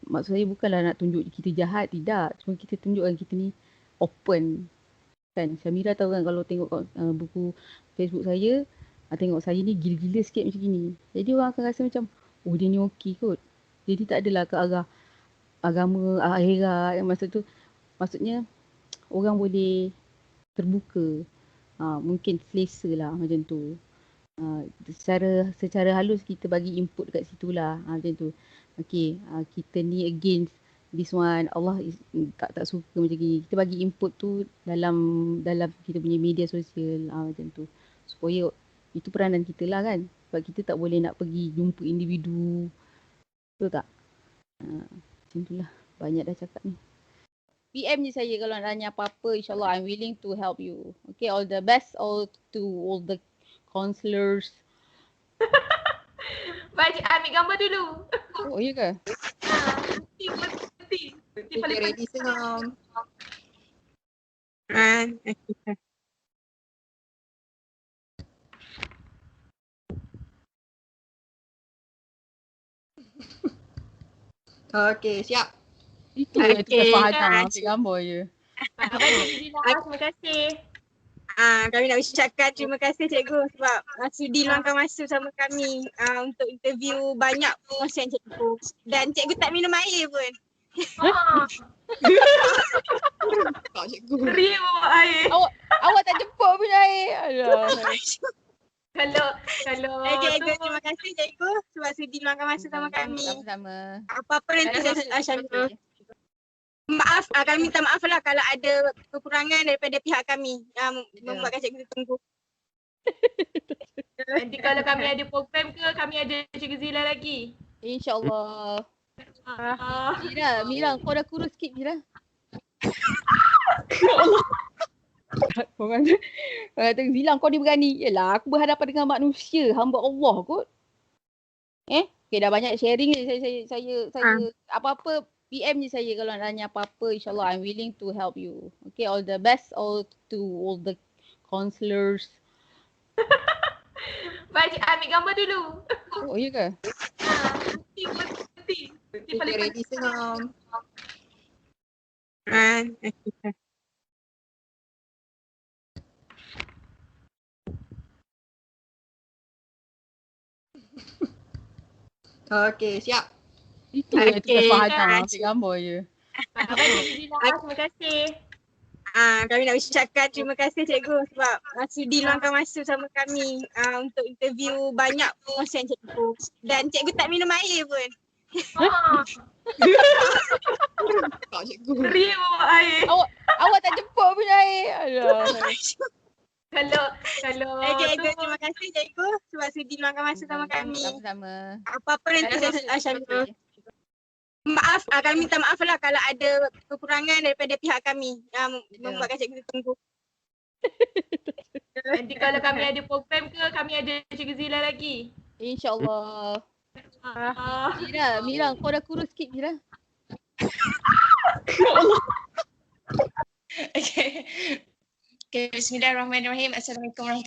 Maksud saya bukanlah nak tunjuk kita jahat, tidak. Cuma kita tunjukkan kita ni open, kan? Syamira tahu kan, kalau tengok buku Facebook saya, tengok saya ni gila-gila sikit macam gini. Jadi orang akan rasa macam, dia ni okey kot. Jadi tak adalah ke arah agama, akhirat. Maksudnya orang boleh terbuka. Mungkin selesa lah macam tu. Secara halus kita bagi input kat situ lah. Macam tu. Okay, kita ni against this one, Allah tak suka macam gini. Kita bagi input tu dalam kita punya media sosial, macam tu. Supaya itu peranan kita lah, kan. Sebab kita tak boleh nak pergi jumpa individu. Betul tak? Macam tu lah. Banyak dah cakap ni. PM je saya kalau nak tanya apa-apa, insyaAllah I'm willing to help you. Okay, all the best to all the counselors. Baik, ambil gambar dulu. Oh, iya ke? Penting. Okay, ready semua. Okay, siap. Itu yang kita faham, ambil gambar je. Terima kasih. Kami nak ucapkan terima kasih cikgu sebab sudi luangkan masa sama kami untuk interview banyak perkongsian cikgu. Dan cikgu tak minum air pun. Kau cikgu. Dia bawa air. Awak tak jemput pun air. Alah. Kalau Cikgu, terima kasih cikgu sebab sudi luangkan masa sama kami. Sama-sama. Apa-apa nanti saya maaf, kami minta maaf lah kalau ada kekurangan daripada pihak kami yang membuatkan cikgu tunggu. nanti kalau kami ada program ke, kami ada Cikgu Zila lagi. InsyaAllah. Mira, kau dah kurus sikit, Mira. Orang kata, Zila kau ni berani. Yelah, aku berhadapan dengan manusia, hamba Allah kot. Okay, dah banyak sharing ni. Saya apa-apa PM je saya kalau nak tanya apa-apa, insyaAllah I'm willing to help you. Okay, all the best to all the counselors. Baik, ambil gambar dulu. Oh, iya ke? Penting. Okay, ready semua. Okay, siap. Itu yang kita faham, ambil gambar je. Terima kasih. Kami nak ucapkan terima kasih cikgu sebab sudi luangkan masa sama kami untuk interview banyak perkongsian cikgu. Dan cikgu tak minum air pun. Tak cikgu. Beri bawa air. Awak tak jemput punya air. Aduh. Kalau Cikgu, tu terima kasih cikgu sebab sudi luangkan masa sama kami. Sama-sama. Apa-apa nanti Syamira. Maaf, kami minta maaf lah kalau ada kekurangan daripada pihak kami yang membuatkan cikgu tunggu. nanti kalau kami ada program ke, kami ada Cikgu Zila lagi. InsyaAllah. Ah. Mira, kau dah kurus sikit Mira. Okay. Okay, bismillahirrahmanirrahim. Assalamualaikum warahmatullahi